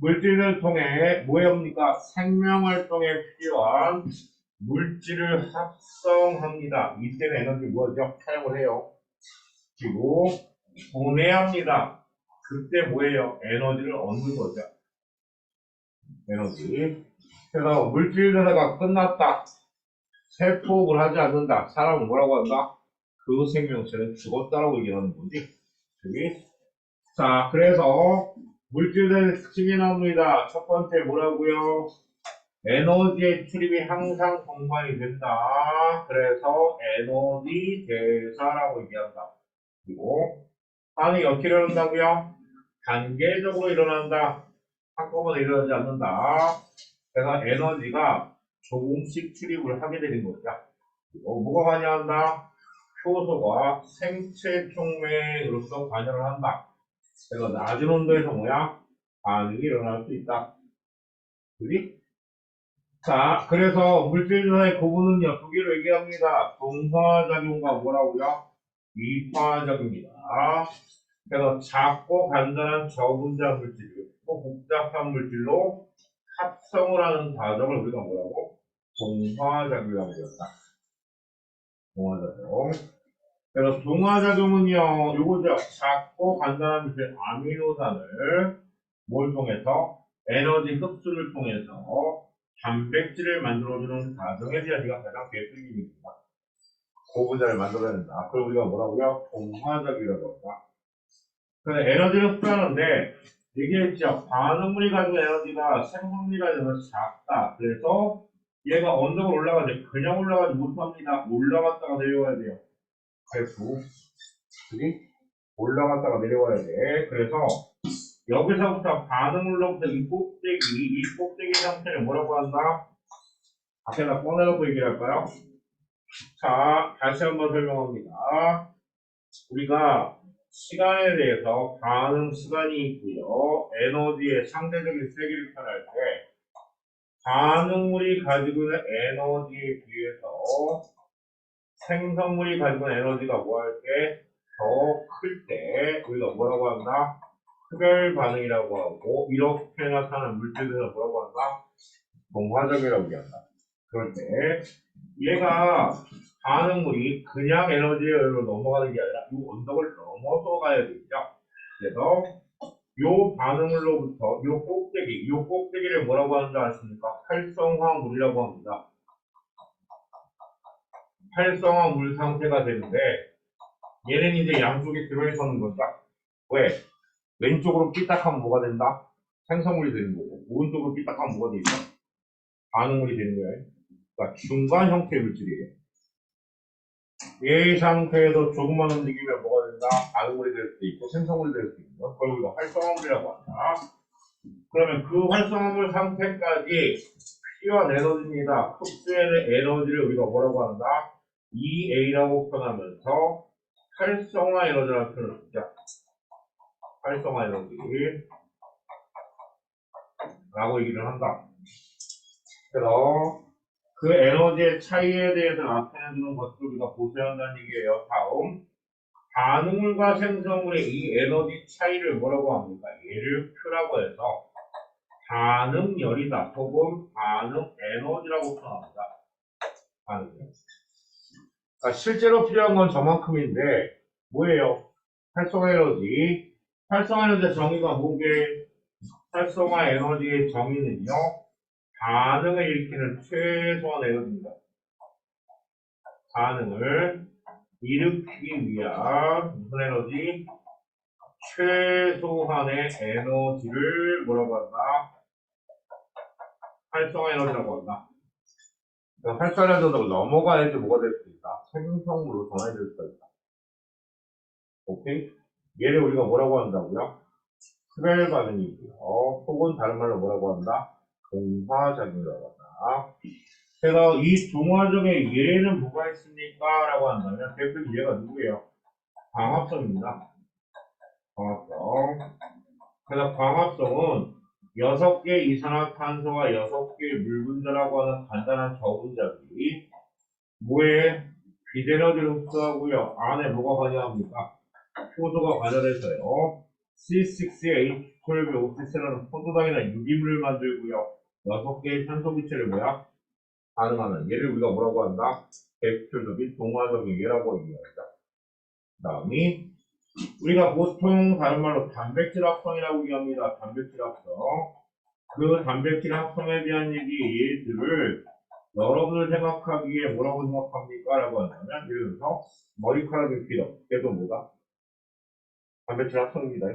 물질을 통해 뭐합니까? 생명 활동에 필요한 물질을 합성합니다. 이때는 에너지 뭐죠? 사용을 해요. 그리고 분해합니다. 그때 뭐예요? 에너지를 얻는 거죠. 에너지. 그래서 물질 대사가 끝났다. 세포를 하지 않는다. 사람은 뭐라고 한다? 그 생명체는 죽었다라고 얘기하는 거지. 그게. 자, 그래서 물질의 특징이 나옵니다. 첫 번째 뭐라고요? 에너지의 출입이 항상 동반이 된다. 그래서 에너지 대사라고 얘기한다. 그리고 반응이 어떻게 일어난다고요? 단계적으로 일어난다. 한꺼번에 일어나지 않는다. 그래서 에너지가 조금씩 출입을 하게 되는 거죠. 그리고 뭐가 관여한다? 효소가 생체 촉매로서 관여를 한다. 그래서 낮은 온도에서 뭐야? 반응이 일어날 수 있다. 그지? 자, 그래서 물질들의 구분은요, 두 개로 얘기합니다. 동화작용과 뭐라고요? 이화작용입니다. 그래서 작고 간단한 저분자 물질, 또 복잡한 물질로 합성을 하는 과정을 우리가 뭐라고? 동화작용이라고 한다. 동화작용. 그래서 동화작용은요, 요거죠. 작고 간단한 물질 아미노산을 뭘 통해서? 에너지 흡수를 통해서 단백질을 만들어주는 과정에 대한 이가 가장 대표적입니다. 고분자를 만들어낸다. 그걸 우리가 뭐라고요? 동화작용이라고 한다. 그래서 에너지를 흡수하는데 얘기했죠. 반응물이 가지고 에너지가 생성물이 가지고 작다. 그래서 얘가 언덕을 올라가지 그냥 올라가지 못합니다. 올라갔다가 내려와야 돼요. 그래프 그지? 올라갔다가 내려와야 돼. 그래서 여기서부터 반응물로부터 이 꼭대기 상태를 뭐라고 한다? 앞에다 꺼내놓고 얘기를 할까요? 자, 다시 한번 설명합니다. 우리가 시간에 대해서 반응 시간이 있고요. 에너지의 상대적인 세기를 표현할 때 반응물이 가지고 있는 에너지에 비해서 생성물이 가지고 있는 에너지가 뭐 할 때 더 클 때 우리가 뭐라고 한다? 흡열 반응이라고 하고 이렇게 나타나는 물질들은 뭐라고 한다? 동화적이라고 얘기한다. 그럴 때 얘가 반응물이 그냥 에너지로 넘어가는 게 아니라 이 언덕을 넘어서 가야 되죠. 그래서 요 반응물로부터 요 꼭대기를 뭐라고 하는 줄 아십니까? 활성화물이라고 합니다. 활성화물 상태가 되는데 얘는 이제 양쪽에 들어있는 거죠. 왜? 왼쪽으로 삐딱하면 뭐가 된다? 생성물이 되는 거고 오른쪽으로 삐딱하면 뭐가 되죠? 반응물이 되는 거예요. 그러니까 중간 형태의 물질이에요. 이 상태에서 조금만 움직이면 뭐가 된다? 반응물이 될 수도 있고 생성물이 될 수도 있는 거. 그걸 우리가 활성화물이라고 한다. 그러면 그 활성화물 상태까지 필요한 에너지입니다. 흡수에는 에너지를 우리가 뭐라고 한다? EA라고 표현하면서 활성화 에너지라는 표현을 쓰죠. 활성화 에너지라고 얘기를 한다. 그래서 그 에너지의 차이에 대해서 나타내주는 것을 우리가 보셔야 한다는 얘기예요. 다음 반응물과 생성물의 이 에너지 차이를 뭐라고 합니까? 얘를 Q라고 해서 반응열이다 혹은 반응 에너지라고 표현합니다. 반응열. 그러니까 실제로 필요한 건 저만큼인데 뭐예요? 활성화 에너지. 활성화 에너지의 정의가 뭐게? 활성화 에너지의 정의는요. 반응을 일으키는 최소한 에너지입니다. 반응을 일으키기 위한 무슨 에너지? 최소한의 에너지를 뭐라고 한다? 활성화 에너지라고 한다. 그러니까 활성화 에너지를 넘어가야지 뭐가 될 수 있다? 생성물로 전환이 될 수가 있다. 오케이? 얘를 우리가 뭐라고 한다고요? 흡열 반응이고요. 혹은 다른 말로 뭐라고 한다? 동화작용이라고 한다. 그래서 이 동화적의 예는 뭐가 있습니까? 라고 한다면 대표적인 예가 누구예요? 광합성입니다. 광합성. 그래서 광합성은 6개 이산화탄소와 6개의 물분자라고 하는 간단한 저분자들이 뭐에 비에너지를 흡수하고요. 안에 뭐가 관여합니까? 포도가 관여돼서요. C6H12O6라는 포도당이나 유기물을 만들고요. 6개의 탄소 기체를 뭐야? 반응하는 얘를 우리가 뭐라고 한다? 대표적인 동화적인 예라고 얘기합니다. 다음이 우리가 보통 다른 말로 단백질 합성이라고 얘기합니다. 단백질 합성. 그 단백질 합성에 대한 얘기들을 여러분을 생각하기에 뭐라고 생각합니까? 라고 한다면 예를 들어서 머리카락의 필요. 걔도 뭐다? 단백질 합성입니다.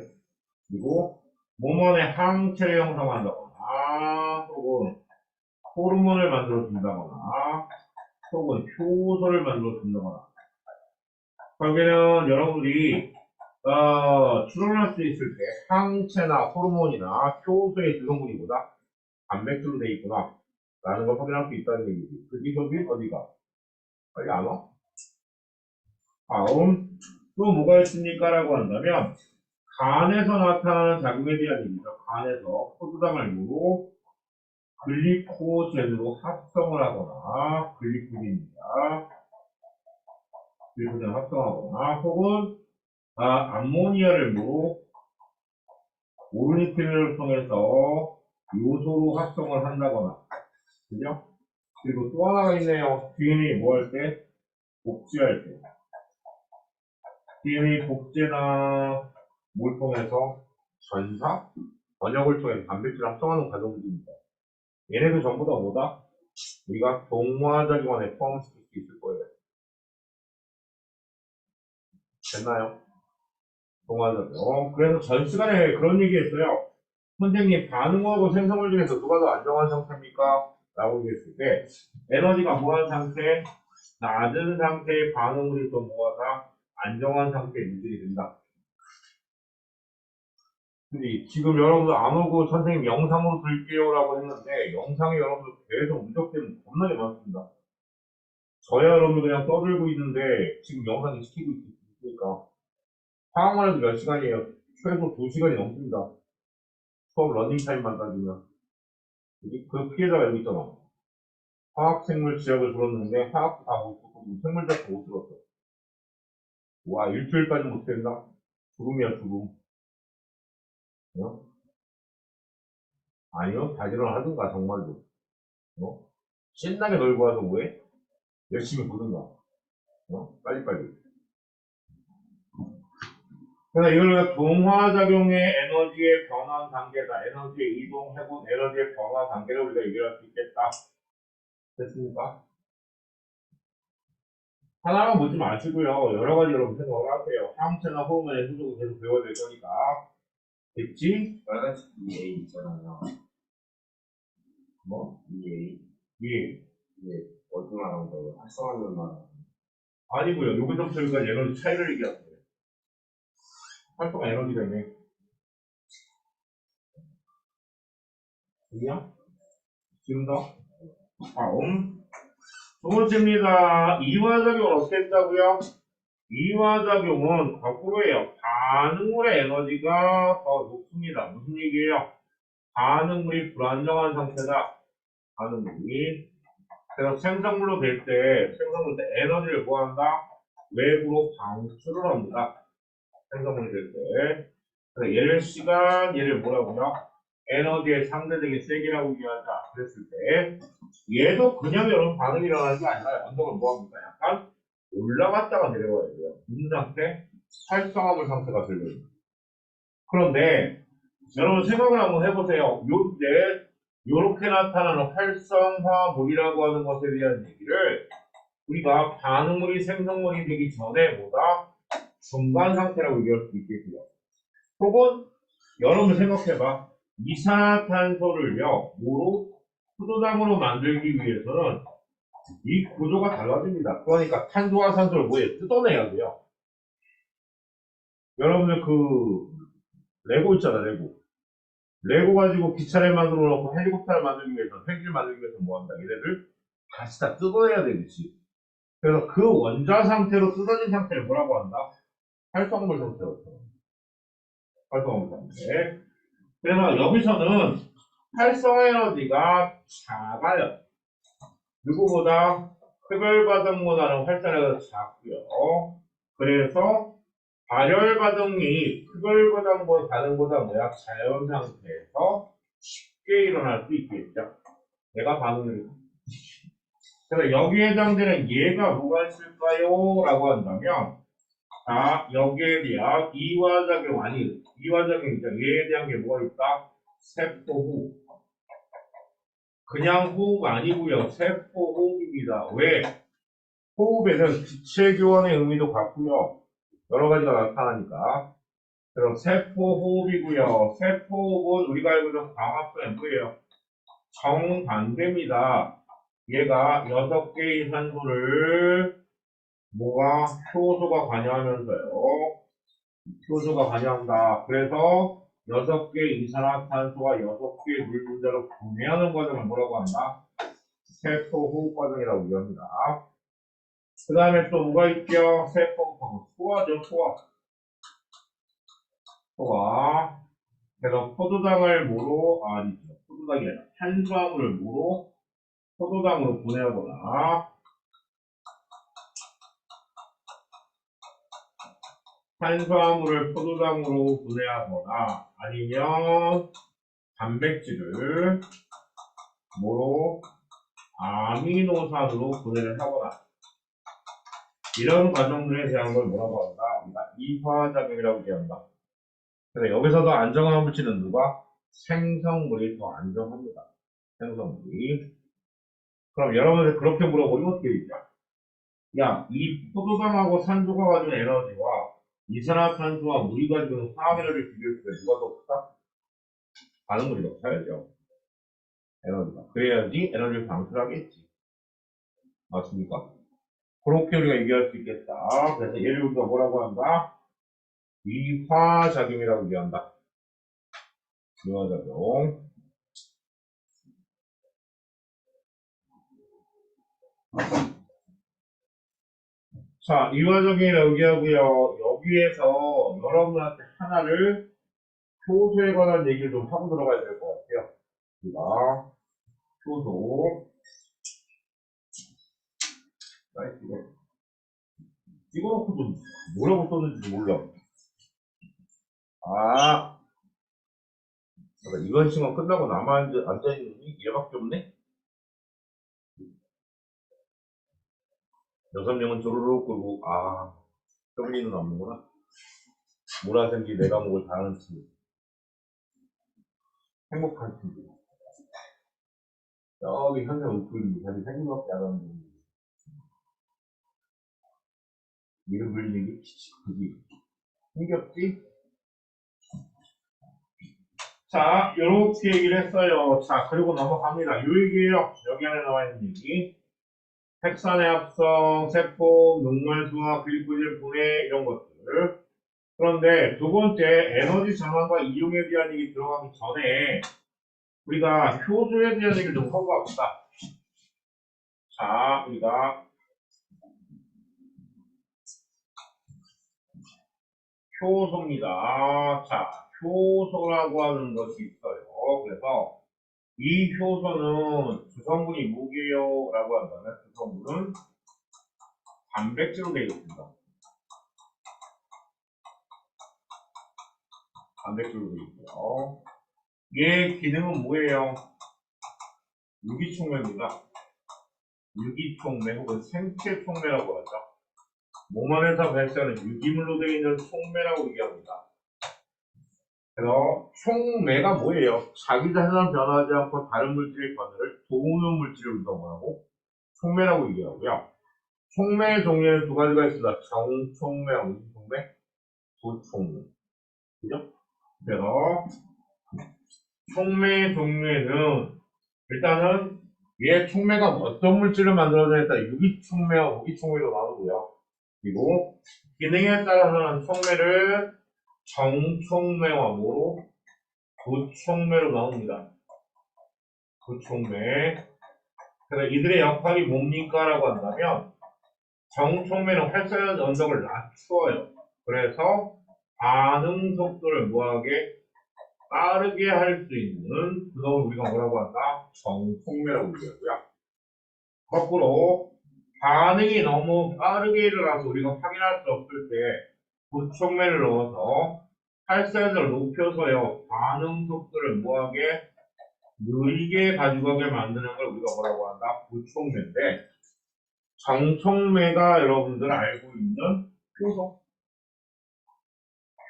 그리고 몸원의 항체를 형성한다거나 혹은 호르몬을 만들어준다거나 혹은 효소를 만들어준다거나 결국에는 여러분들이 출원할 수 있을 때 항체나 호르몬이나 효소의 주성분이 뭐다? 단백질로 돼 있구나 라는 걸 확인할 수 있다는 얘기지. 그 기법이 어디가? 빨리 안 와? 다음 또 뭐가 있습니까? 라고 한다면 간에서 나타나는 작용에 대한 얘기죠. 간에서 포도당을 이유로 글리코젠으로 합성을 하거나 글리코젠입니다. 글리코젠을 합성하거나 혹은 암모니아를 뭐 오르니틴을 통해서 요소로 합성을 한다거나 그죠? 그리고 또 하나가 있네요. DNA 뭐 할 때? 복제할 때 DNA 복제나 뭘 통해서 전사? 번역을 통해서 단백질 합성하는 과정들입니다. 얘네들 전부 다 뭐다? 우리가 동화작용안에 포함시킬 수 있을 거예요. 됐나요? 동화작용. 그래서 전 시간에 그런 얘기 했어요. 선생님, 반응하고 생성물 중에서 누가 더 안정한 상태입니까? 라고 얘기했을 때, 에너지가 뭐한 상태? 낮은 상태의 반응물이 또 뭐하다? 안정한 상태에 유지이 된다. 근데 지금 여러분들 안 오고 선생님 영상으로 들게요 라고 했는데, 영상에 여러분들 계속 누적되면 겁나게 많습니다. 저야 여러분들 그냥 떠들고 있는데, 지금 영상이 시키고 있으니까. 화학만 해도 몇 시간이에요? 최소 2시간이 넘습니다. 수업 러닝타임만 따지면. 그 피해자가 여기 있잖아. 화학생물 지역을 들었는데 화학도 다 못 듣고 생물 자체 못 들었어. 와, 일주일까지 못 된다? 죽음이야, 죽음. 어? 아니요, 다지런 하든가, 정말로. 어? 신나게 놀고 와서 뭐해? 열심히 보든가. 빨리빨리. 그래서 이걸 우리가 동화작용의 에너지의 변화 단계다. 에너지의 이동, 해본 에너지의 변화 단계를 우리가 얘기할 수 있겠다. 됐습니까? 하나만 보지 마시고요. 여러 가지 여러분 생각을 하세요. 항체나 호르몬의 수족을 계속 배워야 될 거니까. 됐지? 빨간색 EA 있잖아요. 뭐? EA. 예. 이게 어디 말하는 거예요? 활성화는 말하는 거예요. 아니고요. 여기서부터 여기까지 에너지 차이를 얘기하는 거예요. 활동화 에너지가 있네. 아니야? 지금 더? 다음. 두 번째입니다. 이화작용을 어떻게 했다고요? 이화작용은 거꾸로예요. 반응물의 에너지가 더 높습니다. 무슨 얘기예요? 반응물이 불안정한 상태다. 반응물이. 그래서 생성물로 될 때, 생성물 때 에너지를 구한다? 외부로 방출을 합니다. 생성물이 될 때. 그래서 얘를 시간, 얘를 뭐라고요? 에너지의 상대적인 세기라고 얘기하자. 그랬을 때, 얘도 그냥 여러분 반응이 일어나는 게 아니라 언덕을 뭐합니까? 약간 올라갔다가 내려와야 돼요. 무슨 상태? 활성화물 상태가 들거든요. 그런데, 여러분 생각을 한번 해보세요. 요때, 요렇게 나타나는 활성화물이라고 하는 것에 대한 얘기를 우리가 반응물이 생성물이 되기 전에 보다 중간 상태라고 얘기할 수 있겠고요. 혹은 여러분 생각해봐. 이산화탄소를요, 뭐로? 수소당으로 만들기 위해서는 이 구조가 달라집니다. 그러니까 탄소와 산소를 뭐에 뜯어내야 돼요. 여러분들 그 레고 있잖아, 레고. 레고 가지고 기차를 만들어 놓고 헬리콥터를 만들기 위해서, 헬기를 만들기 위해서 뭐 한다? 얘네들 다시 다 뜯어내야 되겠지. 그래서 그 원자 상태로 뜯어진 상태를 뭐라고 한다? 활성물 상태로. 활성물 상태. 그래서 여기서는 활성화 에너지가 작아요. 누구보다 흡열바닥보다는 활산화가 작고요. 그래서 발열바닥이 흡열바닥보다 반응보다 뭐야? 자연 상태에서 쉽게 일어날 수 있겠죠. 얘가 반응을. 그래서 여기에 해당되는 얘가 뭐가 있을까요? 라고 한다면, 자, 여기에 대한 이화작용, 아니, 이화작용이죠. 얘에 대한 게 뭐가 있다? 세포호흡. 그냥 호흡 아니고요. 세포호흡입니다. 왜? 호흡에는 기체 교환의 의미도 같고요. 여러 가지가 나타나니까. 그럼 세포호흡이고요. 세포호흡은 우리가 알고 있는 광합성의 뭐예요? 정반대입니다. 얘가 6개의 산소를 뭐가 효소가 관여하면서요. 효소가 관여한다. 그래서 6개의 이산화탄소와 6개의 물 분자로 분해하는 과정을 뭐라고 한다? 세포호흡 과정이라고 얘기합니다. 그 다음에 또 뭐가 있죠? 세포호흡. 소화죠, 소화. 소화. 그래서 포도당을 뭐로, 아니죠. 포도당이 아니라 탄수화물을 뭐로? 포도당으로 분해하거나, 탄수화물을 포도당으로 분해하거나, 아니면 단백질을 뭐로? 아미노산으로 분해를 하거나, 이런 과정들에 대한 걸 뭐라고 한다? 우리가 이화작용이라고 얘기한다. 그래서 여기서도 안정화 물질은 누가? 생성물이 더 안정합니다. 생성물이. 그럼 여러분들 그렇게 물어보면 어떻게 되죠? 야, 이 포도당하고 산소가 가지고 에너지와 이산화탄소와 물이 가지고 있는 화학 에너지를 비교했을 때 누가 더 크다? 반응물이 더 커야죠. 에너지가. 그래야지 에너지를 방출하겠지. 맞습니까? 그렇게 우리가 얘기할 수 있겠다. 그래서 얘를 우리가 뭐라고 한다? 이화작용이라고 얘기한다. 이화작용. 자, 이화작용이라고 얘기하고요. 여기에서 여러분한테 하나를 효소에 관한 얘기를 좀 하고 들어가야 될 것 같아요. 우리가 효소. 이거 놓고도 뭐라고 썼는지 몰라. 아, 그러니까 이번 시간 끝나고 앉아있는 놈이 얘밖에 없네? 6명은 조르르 끌고, 정리는 없는구나. 모라생기 내가 목을 다하는 친구. 행복한 친구. 저기 현재 웃고 있는 자기 생각밖에 안 하는 분. 이름 불리는 게 그지. 힘겹지? 자, 요렇게 얘기를 했어요. 자, 그리고 넘어갑니다. 요 얘기예요. 여기 안에 나와 있는 얘기. 핵산의 합성, 세포, 녹말수화, 글리코젠 분해, 이런 것들. 그런데 두 번째, 에너지 전환과 이용에 대한 얘기 들어가기 전에 우리가 효소에 대한 얘기를 좀 하고 갑시다. 자, 우리가 효소입니다. 자, 효소라고 하는 것이 있어요. 그래서 이 효소는 주성분이 뭐게요? 라고 한다면 주성분은 단백질로 되어 있습니다. 단백질로 되어 있고요. 얘 기능은 뭐예요? 유기촉매입니다. 유기촉매 혹은 생체촉매라고 하죠. 몸 안에서 발생하는 유기물로 되어 있는 촉매라고 얘기합니다. 그래서 촉매가 뭐예요? 자기 자신은 변하지 않고 다른 물질의 변화를 도우는 물질을 우리가 뭐라고? 촉매라고 얘기하고요. 촉매의 종류에는 두 가지가 있습니다. 정촉매와 무슨 촉매? 도촉매. 그죠? 그래서 촉매 종류에는 일단은 얘 촉매가 어떤 물질을 만들어내냐에 따라 유기촉매와 무기촉매로 나누고요. 그리고 기능에 따라서는 촉매를 정촉매와 뭐로? 도촉매로 나눕니다. 도촉매. 그래서 이들의 역할이 뭡니까? 라고 한다면 정촉매는 활성화 언덕을 낮추어요. 그래서 반응 속도를 뭐하게? 빠르게 할 수 있는 그걸 우리가 뭐라고 한다? 정촉매라고 얘기하고요. 거꾸로 반응이 너무 빠르게 일어나서 우리가 확인할 수 없을 때 부촉매를 넣어서 활성을 높여서요 반응 속도를 뭐하게 느리게 가져가게 만드는 걸 우리가 뭐라고 한다? 부촉매인데 정촉매가 여러분들 알고 있는 효소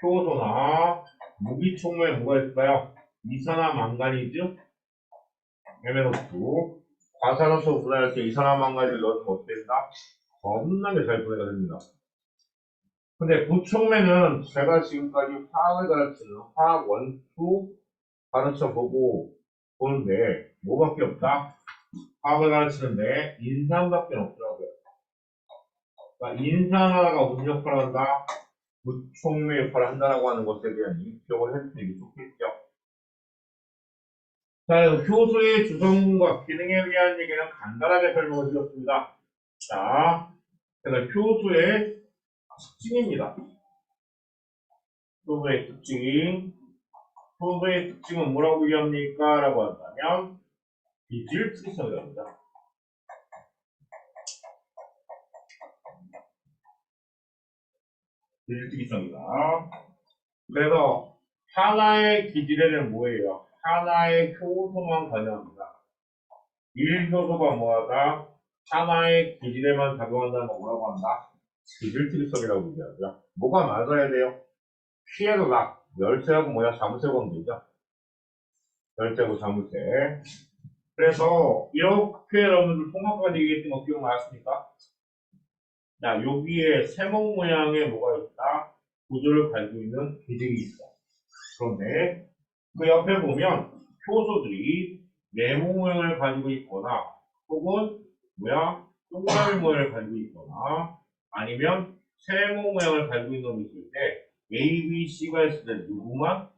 효소나 무기촉매 뭐가 있을까요? 이산화망가니즈, MnO2 과산화수 분해할 때 이산화망가니를 넣으면 어떻게 된다? 겁나게 잘 분해가 됩니다. 근데 부촉매는 제가 지금까지 화학을 가르치는 화학 원투 가르쳐 보고 보는데 뭐밖에 없다? 화학을 가르치는데 인산밖에 없더라고요. 그러니까 인산 하나가 무슨 역할을 한다? 부촉매 역할을 한다라고 하는 것에 대한 입력을 해주는 게 좋겠죠. 자, 효소의 주성분과 기능에 대한 얘기는 간단하게 설명을 드렸습니다. 자, 그래서 효소의 특징입니다. 효소의 특징. 효소의 특징은 뭐라고 얘기합니까? 라고 한다면, 비질 특이성이라고 합니다. 비질 특이성이다. 그래서, 하나의 기질에는 뭐예요? 하나의 효소만 관여합니다. 1효소가 뭐하다? 하나의 기질에만 작용한다는 거 뭐라고 한다? 기질 특이성이라고 얘기하죠. 뭐가 맞아야 돼요? 피해도 나. 열쇠하고 뭐야? 자물쇠 관계죠. 열쇠하고 자물쇠. 그래서 이렇게 여러분들 통합관 얘기했던 거 기억나십니까? 자, 여기에 세모 모양의 뭐가 있다? 구조를 가지고 있는 기질이 있어. 그런데 그 옆에 보면 효소들이 네모 모양을 가지고 있거나 혹은 뭐야? 동그라미 모양을 가지고 있거나 아니면 세모 모양을 가지고 있는 놈이 있을 때 A, B, C가 있을 때 누구만?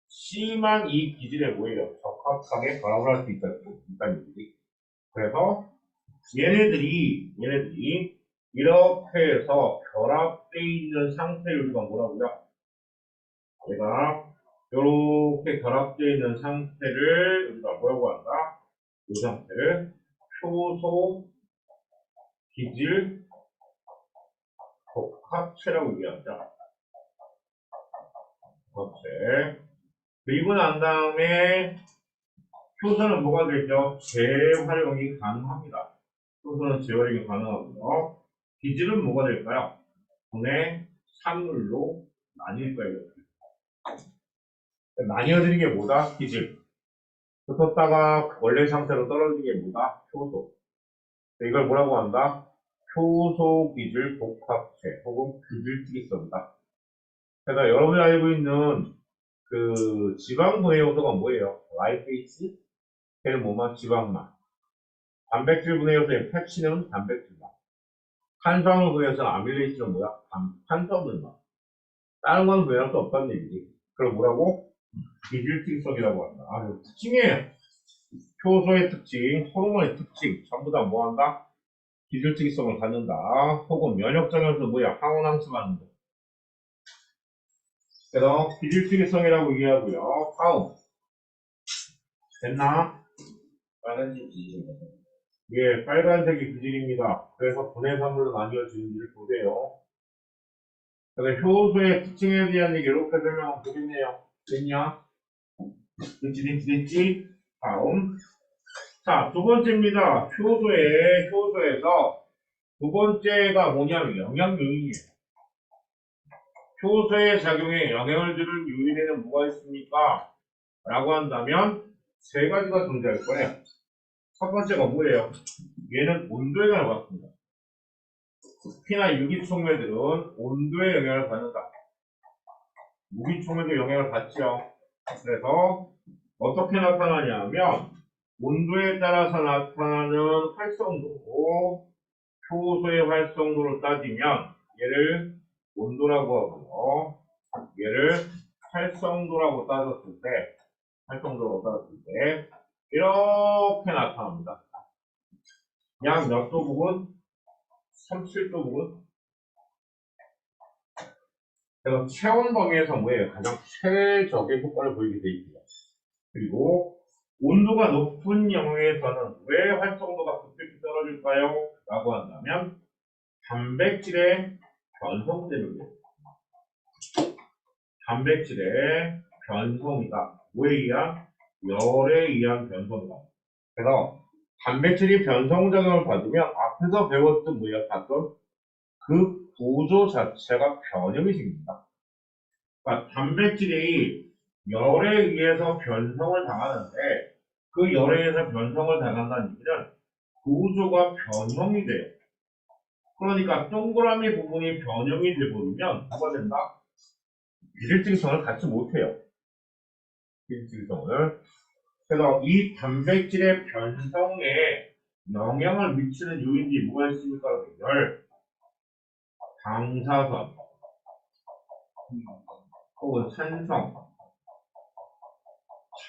C만 이 기질에 뭐예요? 적합하게 결합을 할 수 있다는 얘기지. 그래서 얘네들이 이렇게 해서 결합되어 있는 상태를 우리가 뭐라고요? 얘가 이렇게 결합되어 있는 상태를 우리가 뭐라고 한다? 이 상태를 효소 기질 복합체라고 얘기하자. 복합체. 그리고 난 다음에 효소는 뭐가 되죠? 재활용이 가능합니다. 효소는 재활용이 가능하고요. 기질은 뭐가 될까요? 분해 산물로 나뉠 거예요. 나뉘어지는 게 뭐다? 기질. 붙었다가 원래 상태로 떨어지는 게 뭐다? 효소. 이걸 뭐라고 한다? 효소 기질 복합체 혹은 기질 특이성이다. 그래서 여러분이 알고 있는 그 지방 분해 요소가 뭐예요? 라이페이스? 걔는 뭐만? 지방만. 단백질 분해 요소의 펩신은 단백질만. 탄수화물 분해에서는 아밀레이스는 뭐야? 탄수화물만. 다른 건 분해할 수 없다는 얘기지. 그럼 뭐라고? 기질 특이성이라고 한다. 아주 특징이에요. 효소의 특징, 호르몬의 특징, 전부 다 뭐한다? 기질 특이성을 갖는다. 혹은 면역장애에서 뭐야? 항원항체하는 거. 그래서 기질 특이성이라고 얘기하고요. 다음. 됐나? 빨간색 기질인 거죠. 예, 빨간색이 기질입니다. 그래서 분해산물로 나뉘어지는지를 보세요. 그래서 효소의 특징에 대한 얘기 이렇게 설명하면 되겠네요. 됐냐? 됐지? 다음. 자, 두 번째입니다. 효소에서 두 번째가 뭐냐면 영양요인이에요. 효소의 작용에 영향을 주는 요인에는 뭐가 있습니까? 라고 한다면 세 가지가 존재할 거예요. 첫 번째가 뭐예요? 얘는 온도에 영향을 받습니다. 특히나 유기촉매들은 온도에 영향을 받는다. 무기촉매도 영향을 받죠. 그래서 어떻게 나타나냐면 온도에 따라서 나타나는 활성도, 효소의 활성도를 따지면 얘를 온도라고 하고요. 얘를 활성도라고 따졌을 때 이렇게 나타납니다. 약 몇 도 부분? 37도 부분? 그래서 체온 범위에서 뭐예요? 가장 최적의 효과를 보이게 돼 있고요. 그리고 온도가 높은 영역에서는 왜 활성도가 급격히 떨어질까요? 라고 한다면 단백질의 변성대로예요. 단백질의 변성이다. 뭐에 의한? 열에 의한 변성이다. 그래서 단백질이 변성작용을 받으면 앞에서 배웠던 뭐야? 봤던 그 구조 자체가 변형이 생깁니다. 그러니까 단백질이 열에 의해서 변성을 당하는데 그 열에 의해서 변성을 당한다는 얘기는 구조가 변형이 돼요. 그러니까 동그라미 부분이 변형이 돼버리면 뭐가 된다? 비일직성을 갖지 못해요. 비일직성을. 그래서 이 단백질의 변성에 영향을 미치는 요인이 뭐가 있습니까? 열, 방사선, 혹은 산성,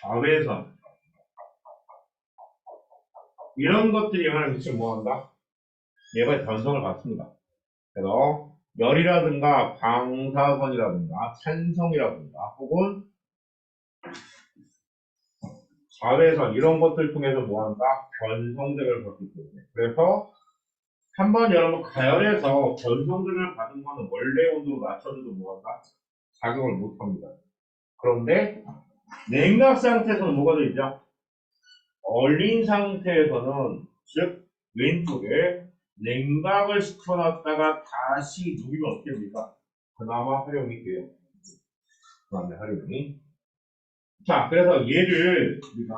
자외선 이런 것들이 영향을 미치면 뭐한다? 얘가 변성을 받습니다. 그래서 열이라든가 방사선이라든가 산성이라든가 혹은 자외선 이런 것들 통해서 뭐한다? 변성들을 받기 때문에. 그래서 한번 여러분 가열해서 변성들을 받은 거는 원래 온도로 맞춰줘도 뭐한다? 작용을 못합니다. 그런데 냉각 상태에서는 뭐가 되죠? 얼린 상태에서는 즉 왼쪽에 냉각을 시켜놨다가 다시 누기면 어떻게 됩니까? 그나마 활용이 돼요. 그다음에 활용이. 자, 그래서 얘를 우리가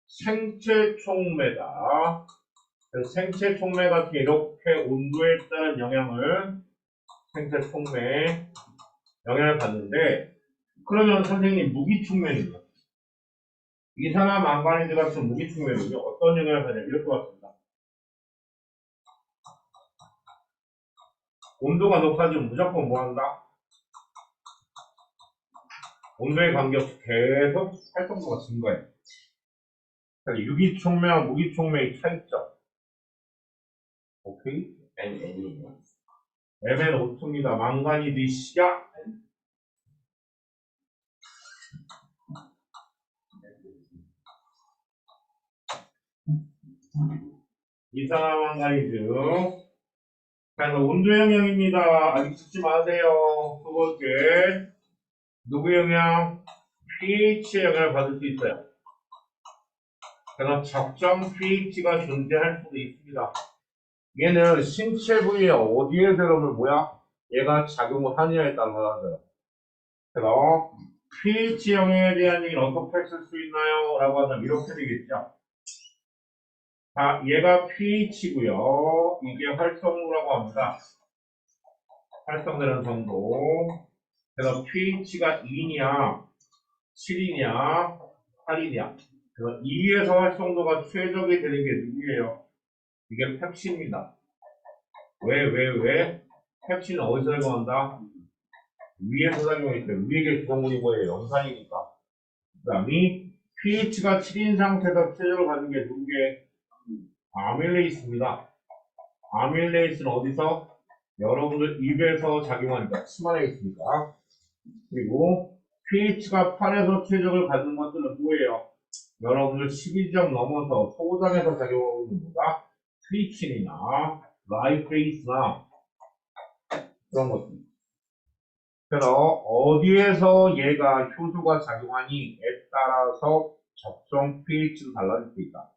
생체 촉매다. 그래서 생체 촉매 같은 이렇게 온도에 따른 영향을 생체 촉매 영향을 받는데 그러면 선생님 무기 촉매는요? 이산화 망가니즈 같은 무기 촉매는요? 어떤 영향을 받냐면 이렇게 봤습니다. 온도가 높아지면 무조건 뭐한다? 온도에 관계없이 계속 활동도가 증가해요. 그러니까 유기촉매와 무기촉매의 차이점. 오케이? N이요. MnO2입니다. 망가니드 시야 이산화 망가니즈. 그래서 온도 영향입니다. 아직 듣지 마세요. 두 번째, 누구 영향? pH의 영향을 받을 수 있어요. 그래서 적정 pH가 존재할 수도 있습니다. 얘는 신체 부위에 어디에서 여러분 뭐야? 얘가 작용을 하느냐에 따라서 그래서 pH 영향에 대한 얘기는 어떻게 쓸 수 있나요? 라고 하면 이렇게 되겠죠. 자, 얘가 pH고요. 이게 활성도라고 합니다. 활성되는 정도. 그래서 pH가 2냐, 7이냐, 8이냐. 그래서 2에서 활성도가 최적이 되는 게 누구예요? 이게 펩신입니다. 왜? 펩신은 어디서 작용한다? 위에서 작용했죠. 위에 구성물이 뭐예요? 염산이니까. 그 다음에 pH가 7인 상태에서 최적을 받는 게 누구게? 아밀레이스입니다. 아밀레이스는 어디서? 여러분들 입에서 작용하니까 침 안에 있으니까. 그리고 pH가 8에서 최적을 갖는 것들은 뭐예요? 여러분들 12점 넘어서 소장에서 작용하고 있는 거가 트리친이나 라이페이스나 그런 것들. 그래서 어디에서 얘가 효소가 작용하니에 따라서 적정 pH도 달라질 수 있다.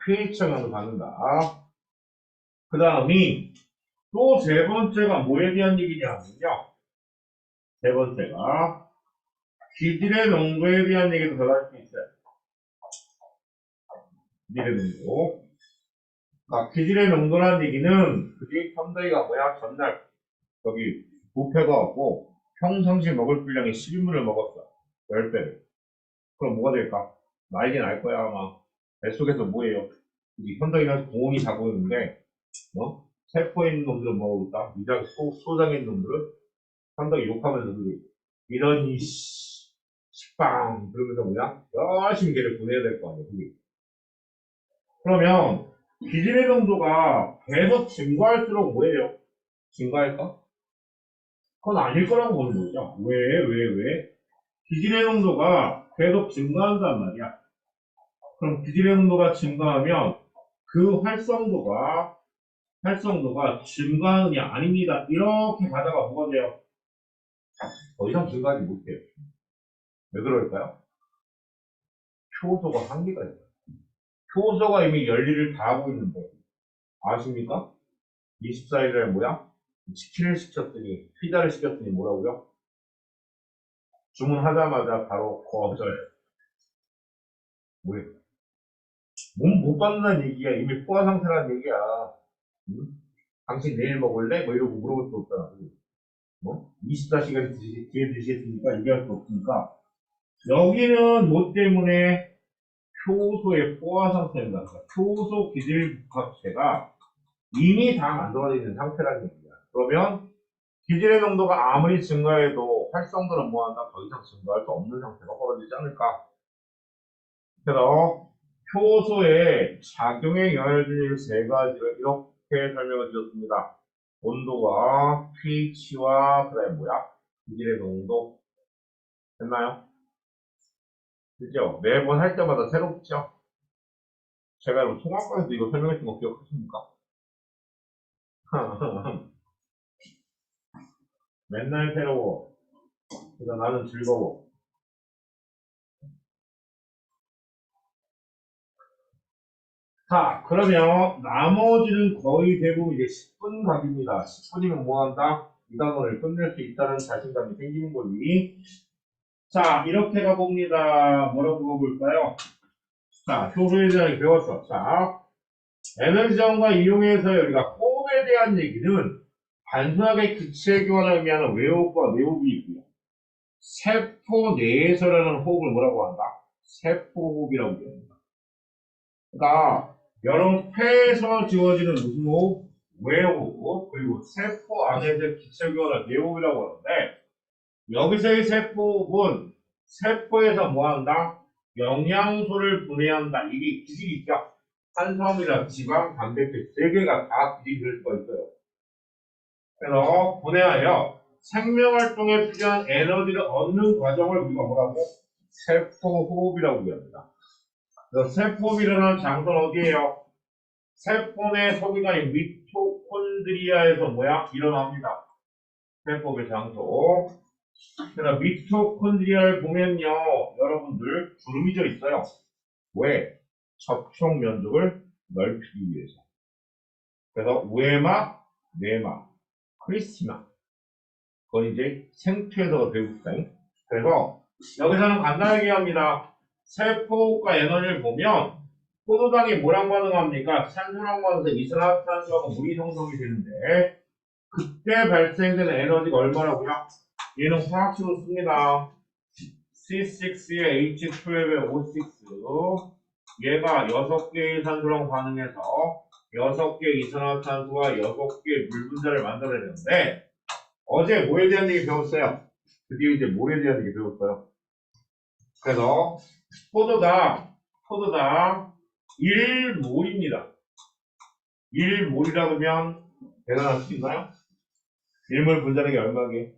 pH 영향을 받는다. 그 다음이 또 세 번째가 뭐에 대한 얘기냐면요. 세 번째가 기질의 농도에 대한 얘기도 들어갈 수 있어요. 기질의 농도. 그러니까 기질의 농도라는 얘기는 그게 현대가 뭐야? 전날 여기 부패가 왔고 평상시 먹을 분량의 12분을 먹었어. 10배를. 그럼 뭐가 될까? 나이긴 알 거야 아마. 뱃속에서 뭐예요? 이 현대인은 고온이 자고 있는데 세포에 있는 놈들은 뭐하고 있다? 위장 소장에 있는 놈들은 상당히 욕하면서 그게 이런 이 식빵 그러면서 뭐야? 열심히 걔를 보내야 될 거 아니야 그게. 그러면 기질의 농도가 계속 증가할수록 뭐예요? 증가할까? 그건 아닐 거라고 보는 거죠. 왜? 기질의 농도가 계속 증가한단 말이야. 그럼 기질의 농도가 증가하면 그 활성도가 증가하는 게 아닙니다. 이렇게 가다가 뭐가 돼요? 더 이상 증가하지 못해요. 왜 그럴까요? 효소가 한계가 있어요. 효소가 이미 열일을 다 하고 있는데, 아십니까? 24일날 뭐야? 치킨을 시켰더니, 피자를 시켰더니 뭐라고요? 주문하자마자 바로 거절. 왜? 몸 못 받는다는 얘기야. 이미 포화 상태라는 얘기야. 응? 당신 내일 먹을래? 뭐 이러고 물어볼 수 없잖아. 뭐? 24시간 뒤에 드시겠습니까? 얘기할 수 없으니까. 여기는 뭐 때문에 효소의 포화 상태입니다. 그러니까 효소 기질복합체가 이미 다 만들어져 있는 상태라는 얘기야. 그러면 기질의 농도가 아무리 증가해도 활성도는 뭐한다? 더 이상 증가할 수 없는 상태가 벌어지지 않을까? 그래서 효소의 작용에 영향을 주는 세 가지를 이렇게 설명을 드렸습니다. 온도와 pH와 그다음에 뭐야? 기질의 농도 됐나요? 그죠? 매번 할 때마다 새롭죠? 제가 여러분 통합과에서 이거 설명했던 거 기억하십니까? 맨날 새로워. 그래서 나는 즐거워. 자, 그러면 나머지는 거의 대부분 이제 10분 각입니다. 10분이면 뭐 한다? 이 단원을 끝낼 수 있다는 자신감이 생기는 거니. 자, 이렇게 가봅니다. 뭐라고 가볼까요? 자, 효소에 대한 배웠어. 자, 에너지 자원과 이용해서 우리가 호흡에 대한 얘기는 단순하게 기체 교환을 의미하는 외호흡과 내호흡이 있고요. 세포 내에서라는 호흡을 뭐라고 한다? 세포호흡이라고 합니다. 그러니까 여러분 폐에서 지워지는 무슨 호흡? 외호흡. 그리고 세포 안에서 기체 교환을 내호흡이라고 하는데 여기서의 세포호흡은 세포에서 뭐 한다? 영양소를 분해한다. 이게 기질이 있죠. 탄수화물이나 지방, 단백질 세 개가 다 기질이 될 수가 있어요. 그래서 분해하여 생명활동에 필요한 에너지를 얻는 과정을 우리가 뭐라고? 세포호흡이라고 얘기합니다. 그래서 세포호흡이 일어나는 장소는 어디예요? 세포 내 소기관인 미토콘드리아에서 뭐야? 일어납니다. 세포의 장소. 그래서 미토콘드리아를 보면요, 여러분들 주름이 져 있어요. 왜? 접촉 면적을 넓히기 위해서. 그래서 우에마, 네마, 크리스마. 그건 이제 생투에서 배웁시다. 그래서 여기서는 간단하게 합니다. 세포과 에너지를 보면 포도당이 뭐랑 반응합니까? 산소랑 반응해서 이산화탄소하고 물이 형성이 되는데 그때 발생되는 에너지가 얼마라고요? 얘는 화학식으로 씁니다. C6에 H12에 O6 얘가 6개의 산소랑 반응해서 6개의 이산화탄소와 6개의 물 분자를 만들어내는데 어제 뭐에 대한 얘기 배웠어요? 드디어 이제 뭐에 대한 얘기 배웠어요? 그래서 포도당 1몰입니다. 1몰이라고 하면 대단한 수인가요? 1몰 분자력이 얼마게?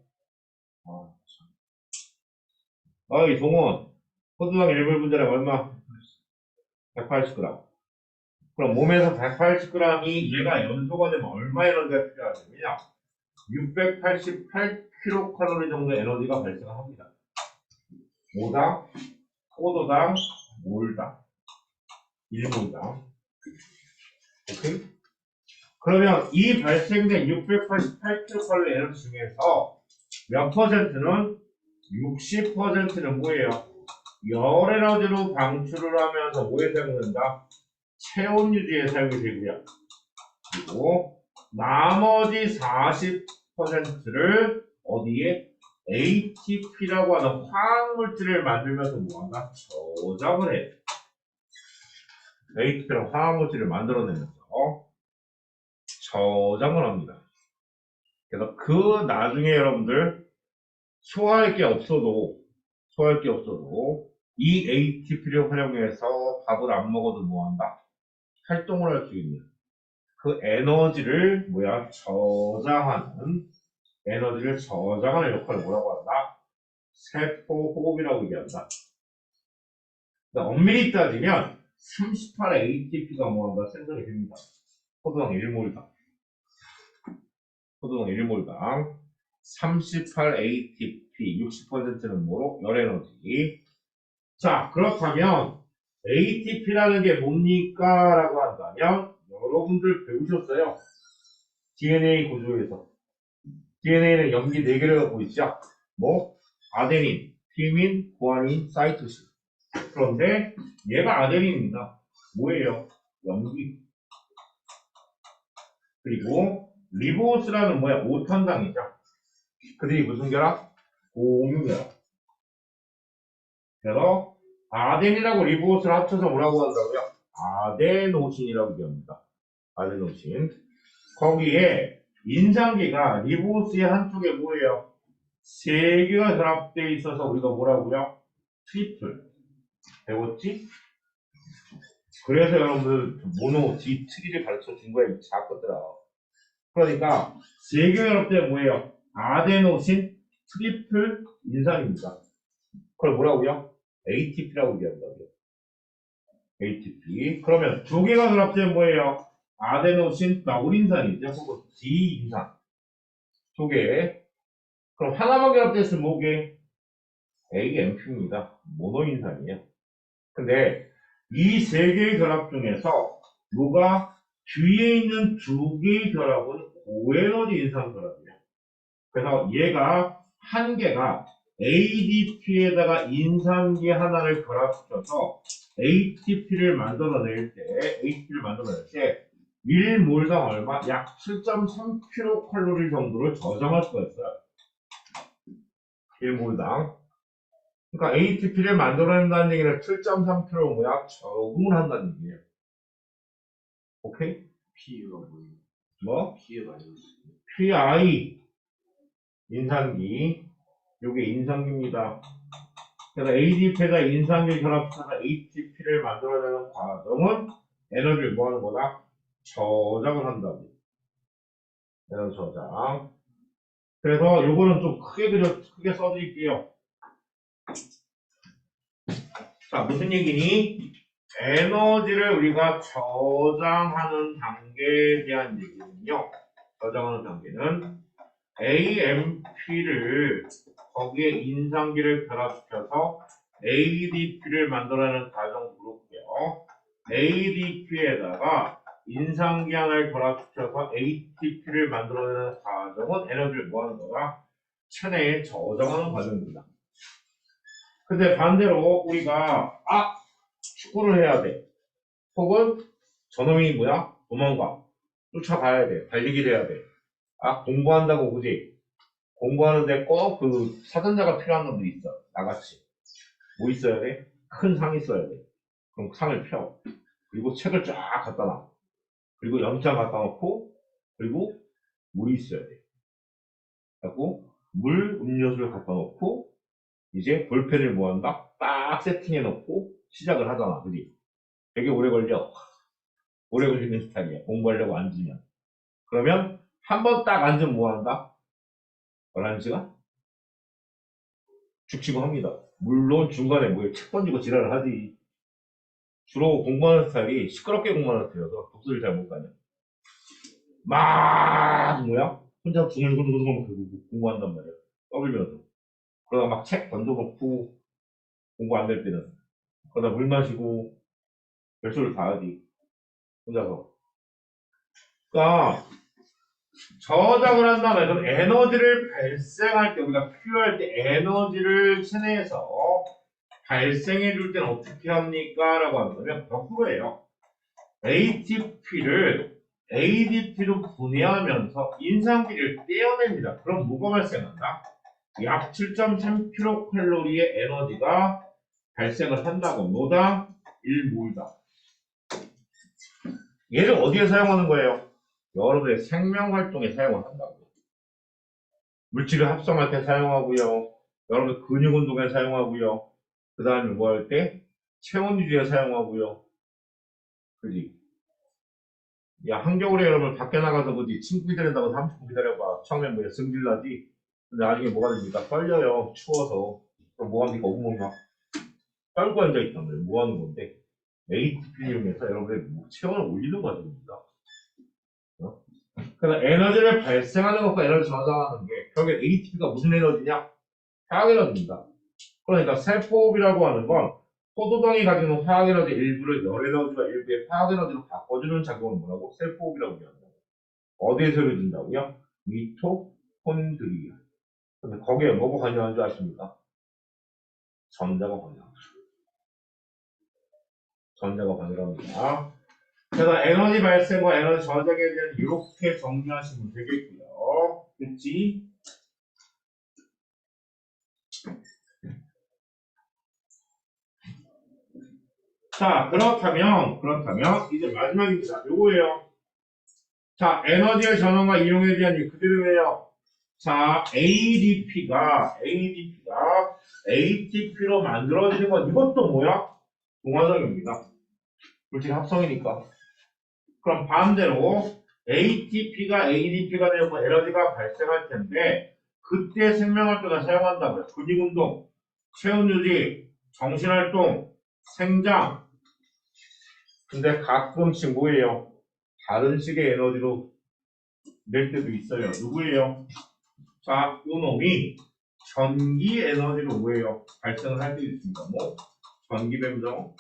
어이 동원 포도당 1몰 분자력 얼마? 180g. 그럼 몸에서 180g이 얘가 연소가 되면 얼마 에너지가 필요하냐면요. 688kcal 정도 에너지가 발생합니다. 뭐다? 포도당, 몰당, 1몰당. 오케이? 그러면 이 발생된 688kcal 에너지 중에서 몇 퍼센트는 60%는 뭐예요? 열 에너지로 방출을 하면서 뭐에 사용된다? 체온 유지에 사용이 되고요. 그리고 나머지 40%를 어디에? ATP라고 하는 화학물질을 만들면서 뭐한다? 저장을 해. ATP라는 화학물질을 만들어내면서 저장을 합니다. 그래서 그 나중에 여러분들 소화할 게 없어도 이 ATP를 활용해서 밥을 안 먹어도 뭐한다? 활동을 할 수 있는 그 에너지를 저장하는 역할을 뭐라고 한다? 세포호흡이라고 얘기한다. 엄밀히 따지면 38 ATP가 뭐한다? 생성이 됩니다. 포도당 1몰당. 포도당 1몰당. 38 ATP, 60%는 뭐로? 열에너지. 자, 그렇다면 ATP라는 게 뭡니까? 라고 한다면 여러분들 배우셨어요. DNA 구조에서. DNA는 염기 4개를 갖고 있죠. 뭐? 아데닌, 티민, 구아닌, 사이토신. 그런데 얘가 아데닌입니다. 뭐예요? 염기. 그리고 리보스라는 뭐야? 5탄당이죠. 그들이 무슨 결합? 공유결합. 그래서 아덴이라고 리보스를 합쳐서 뭐라고 한다고요? 아데노신이라고 얘기합니다. 아데노신. 거기에 인상기가 리보스의 한쪽에 뭐예요? 3개가 결합되어 있어서 우리가 뭐라고요? 트리플. 배웠지? 그래서 여러분들 모노, 디, 트리를 가르쳐 준 거야, 이 작것들아. 그러니까 3개 결합되면 뭐예요? 아데노신 트리플 인상입니다. 그걸 뭐라고요? ATP라고 얘기한다고요. ATP. 그러면 2개가 결합되면 뭐예요? 아데노신 나우린산이죠. 혹은 D인산. 2개. 그럼 하나만 결합됐으면 뭐게? AMP입니다. 모노인산이에요. 근데 이 3개의 결합 중에서 뭐가 뒤에 있는 2개의 결합은 고에너지 인산 결합이에요. 그래서 얘가 한 개가 ADP에다가 인산기 하나를 결합시켜서 ATP를 만들어낼 때 1몰당 얼마? 약 7.3kcal 정도를 저장할 수가 있어요. 1몰당. 그러니까 ATP를 만들어낸다는 얘기는 7.3kg 뭐야? 적응을 한다는 얘기예요. 오케이? P가 뭐예요? 뭐? P가 아니었어요. PI 인산기. 요게 인산기입니다. 그래서 ADP가 인산기 결합해서 ATP를 만들어내는 과정은 에너지를 뭐 하는 거다? 저장을 한다고. 에너지 저장. 그래서 요거는 좀 크게 써드릴게요. 자, 무슨 얘기니? 에너지를 우리가 저장하는 단계에 대한 얘기는요. 저장하는 단계는 AMP를 거기에 인산기를 결합시켜서 ADP를 만들어내는 과정 부를게요. ADP에다가 인산기 하나를 결합시켜서 ATP를 만들어내는 과정은 에너지를 뭐하는 거다? 체내에 저장하는 과정입니다. 근데 반대로 우리가 축구를 해야 돼. 혹은 저놈이 뭐야? 도망가. 쫓아가야 돼. 달리기를 해야 돼. 공부한다고 그지? 공부하는데 꼭 그 사전자가 필요한 놈들이 있어. 나같이. 뭐 있어야 돼? 큰 상이 있어야 돼. 그럼 상을 펴. 그리고 책을 쫙 갖다 놔. 그리고 연장 갖다 놓고, 그리고 물이 있어야 돼. 그리고 물, 음료수를 갖다 놓고, 이제 볼펜을 뭐 한다? 딱 세팅해 놓고 시작을 하잖아. 그지? 되게 오래 걸려. 오래 걸리는 스타일이야. 공부하려고 앉으면. 그러면 한 번 딱 앉으면 뭐 한다? 11시간? 죽치고 합니다. 물론 중간에 뭐 책 번지고 지랄을 하지. 주로 공부하는 스타일이 시끄럽게 공부하는 스타일이어서 독서를 잘 못 가냐. 막 뭐야? 혼자 둥글둥글둥글 공부한단 말이야. 떠들면서. 그러다 막 책 던져놓고 공부 안 될 때는 그러다 물 마시고 별소리를 다 하지. 혼자서. 그러니까 저장을 한다면 좀 에너지를 발생할 때 우리가 필요할 때 에너지를 체내에서 발생해 줄 때는 어떻게 합니까? 라고 한다면 거꾸로예요. ATP를 ADP로 분해하면서 인산기를 떼어냅니다. 그럼 뭐가 발생한다? 약 7.3kcal의 에너지가 발생을 한다고. 노당 1몰당. 얘를 어디에 사용하는 거예요? 여러분의 생명활동에 사용을 한다고요. 물질을 합성할 때 사용하고요. 여러분 근육운동에 사용하고요. 그 다음에 뭐 할 때? 체온 유지에 사용하고요. 그지? 야, 한겨울에 여러분 밖에 나가서 그지? 친구 기다린다고 30분 기다려봐. 처음에 뭐야? 승질나지? 근데 나중에 뭐가 됩니까? 떨려요. 추워서. 그럼 뭐 합니까? 온몸 막 떨고 앉아있단 말이에요. 뭐 하는 건데? ATP를 이용해서 여러분의 체온을 올리는 과정입니다. 그래서 에너지를 발생하는 것과 에너지 저장하는 게 결국에 ATP가 무슨 에너지냐? 화학 에너지입니다. 그러니까 세포호흡이라고 하는 건 포도당이 가지는 화학 에너지 일부를 열 에너지와 일부의 화학 에너지로 바꿔주는 작용을 뭐라고? 세포호흡이라고 얘기한다고. 어디에서 이루어진다고요? 미토콘드리아. 근데 거기에 뭐가 관여하는 줄 아십니까? 전자가 관여합니다. 전자가 관여합니다. 그래서 에너지 발생과 에너지 저장에 대한 이렇게 정리하시면 되겠고요. 그치? 자, 그렇다면 이제 마지막입니다. 요거예요. 자, 에너지의 전원과 이용에 대한 이 그대로예요. 자, ADP가 ATP로 만들어지는 건 이것도 뭐야? 동화적입니다. 물질 합성이니까. 그럼 반대로 ATP가 ADP가 되고 에너지가 발생할 텐데 그때 생명활동을 사용한다고요. 근육운동, 체온유지, 정신활동, 생장. 근데 가끔씩 뭐예요? 다른 식의 에너지로 낼 때도 있어요. 누구예요? 자, 요 놈이 전기 에너지로 뭐예요? 발생을 할 때도 있습니다. 뭐? 전기뱀장어.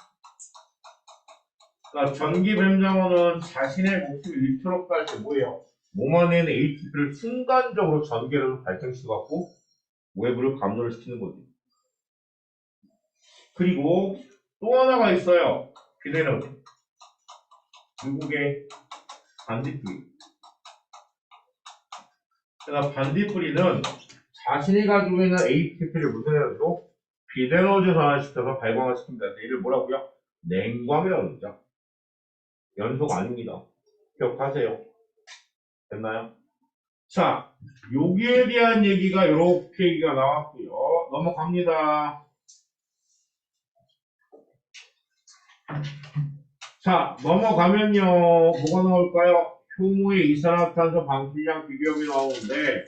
그러니까 전기뱀장어는 자신의 목숨을 잃도록 할 때 뭐예요? 몸 안에 있는 ATP를 순간적으로 전기를 발생시켜갖고 외부를 감소를 시키는 거지. 그리고 또 하나가 있어요. 비에너지. 미국의 반딧불이. 그러니까 반딧불이는 자신이 가지고 있는 ATP를 무슨 에너지로? 비에너지 전환시켜서 발광을 시킵니다. 이를 뭐라고요? 냉광이라고 그러죠. 연속 아닙니다. 기억하세요. 됐나요? 자, 여기에 대한 얘기가 이렇게 얘기가 나왔고요. 넘어갑니다. 자, 넘어가면요. 뭐가 나올까요? 효모의 이산화탄소 방출량 비교험이 나오는데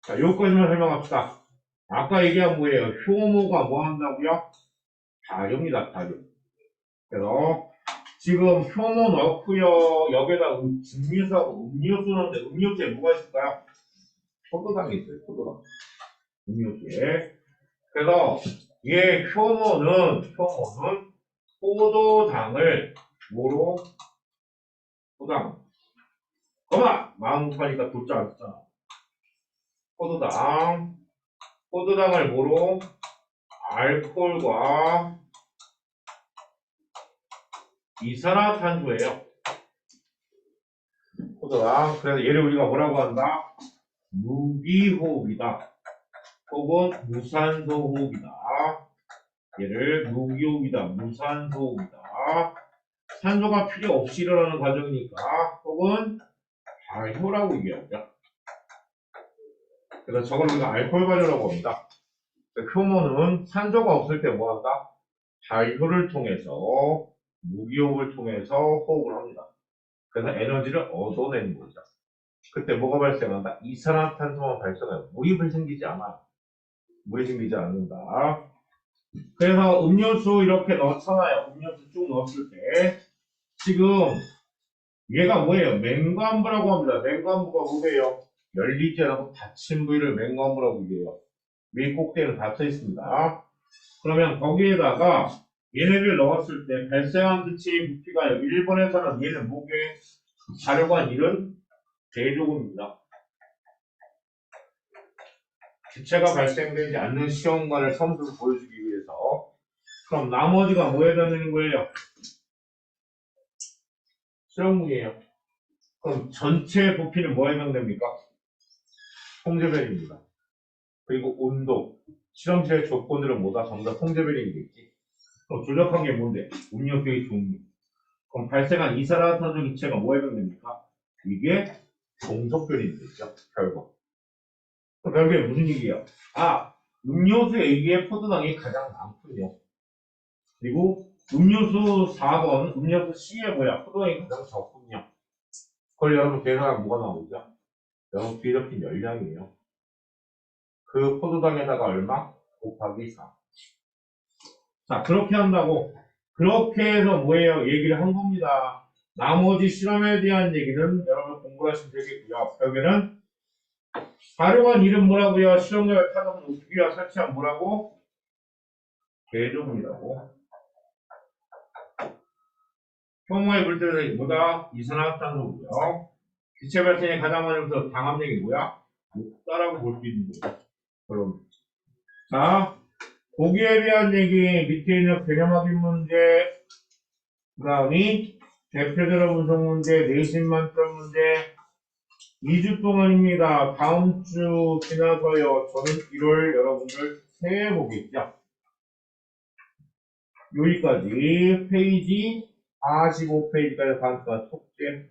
자, 요까지만 설명합시다. 아까 얘기한 뭐예요? 효모가 뭐 한다고요? 발효입니다, 발효. 그래서 지금 효모 넣고요. 여기에다 증류수하고 음료수 넣는데 음료수에 뭐가 있을까요? 포도당이 있어요, 포도당. 음료수에. 그래서 얘 효모는 포도당을 뭐로? 포도당. 거봐! 마음 급하니까 도자 안 쓰잖아. 포도당을 뭐로? 알코올과 이산화탄소예요. 포도당. 그래서 얘를 우리가 뭐라고 한다? 무기호흡이다. 혹은 무산소호흡이다. 얘를 무기호흡이다. 무산소호흡이다. 산소가 필요 없이 일어나는 과정이니까 혹은 발효라고 얘기하죠. 그래서 저걸 우리가 알코올 발효라고 합니다. 효모는 산소가 없을 때 뭐한다? 발효를 통해서 무기호흡을 통해서 호흡을 합니다. 그래서 에너지를 얻어내는 거죠. 그때 뭐가 발생한다? 이산화탄소만 발생해요. 물이 생기지 않아요. 물이 생기지 않는다. 그래서 음료수 이렇게 넣잖아요. 음료수 쭉 넣었을 때 지금 얘가 뭐예요? 맹관부라고 합니다. 맹관부가 뭐예요? 열리지 않고 닫힌 부위를 맹관부라고 얘기해요. 위 꼭대기는 닫혀 있습니다. 그러면 거기에다가 얘네를 넣었을 때 발생한 기체의 부피가 여기 1번에서는 얘는 목에 자료관 1은 제조금입니다. 기체가 발생되지 않는 시험관을 점수를 보여주기 위해서. 그럼 나머지가 뭐에 해당되는 거예요? 실험물이에요. 그럼 전체 부피는 뭐에 해당됩니까? 통제배리입니다. 그리고 온도. 실험실의 조건들은 뭐다? 전부 다 통제배리이겠지. 그럼 조작한 게 뭔데? 음료수의 종류. 그럼 발생한 이산화탄소 기체가 뭐에 해당됩니까? 이게 종속변이겠죠. 결국. 그럼 결국에 무슨 얘기예요? 아, 음료수 A의 포도당이 가장 많군요. 그리고 음료수 4번, 음료수 C에 뭐야? 포도당이 가장 적군요. 그걸 여러분 계산하면 뭐가 나오죠? 여러분 뒤에 적힌 열량이에요. 그 포도당에다가 얼마? 곱하기 4. 자, 그렇게 한다고. 그렇게 해서 뭐예요? 얘기를 한 겁니다. 나머지 실험에 대한 얘기는 여러분 공부를 하시면 되겠고요. 여기는 활용한 이름 뭐라고요? 실험자의 타격은 우기와 설치한 뭐라고? 개조물이라고. 효모의 물질은 뭐다? 이산화탄소고요. 기체 발생에 가장 많이 없어 당압력이 뭐야? 높다라고 볼 수 있는 거예요. 그럼 자, 고기에 대한 얘기 밑에 있는 개념 확인 문제, 그 다음이 대표적으로 분석 문제, 내신 만점 문제 2주 동안입니다. 다음 주 지나서요. 저는 1월 여러분들 새해 보겠죠. 여기까지 페이지 45페이지까지 간단 속죄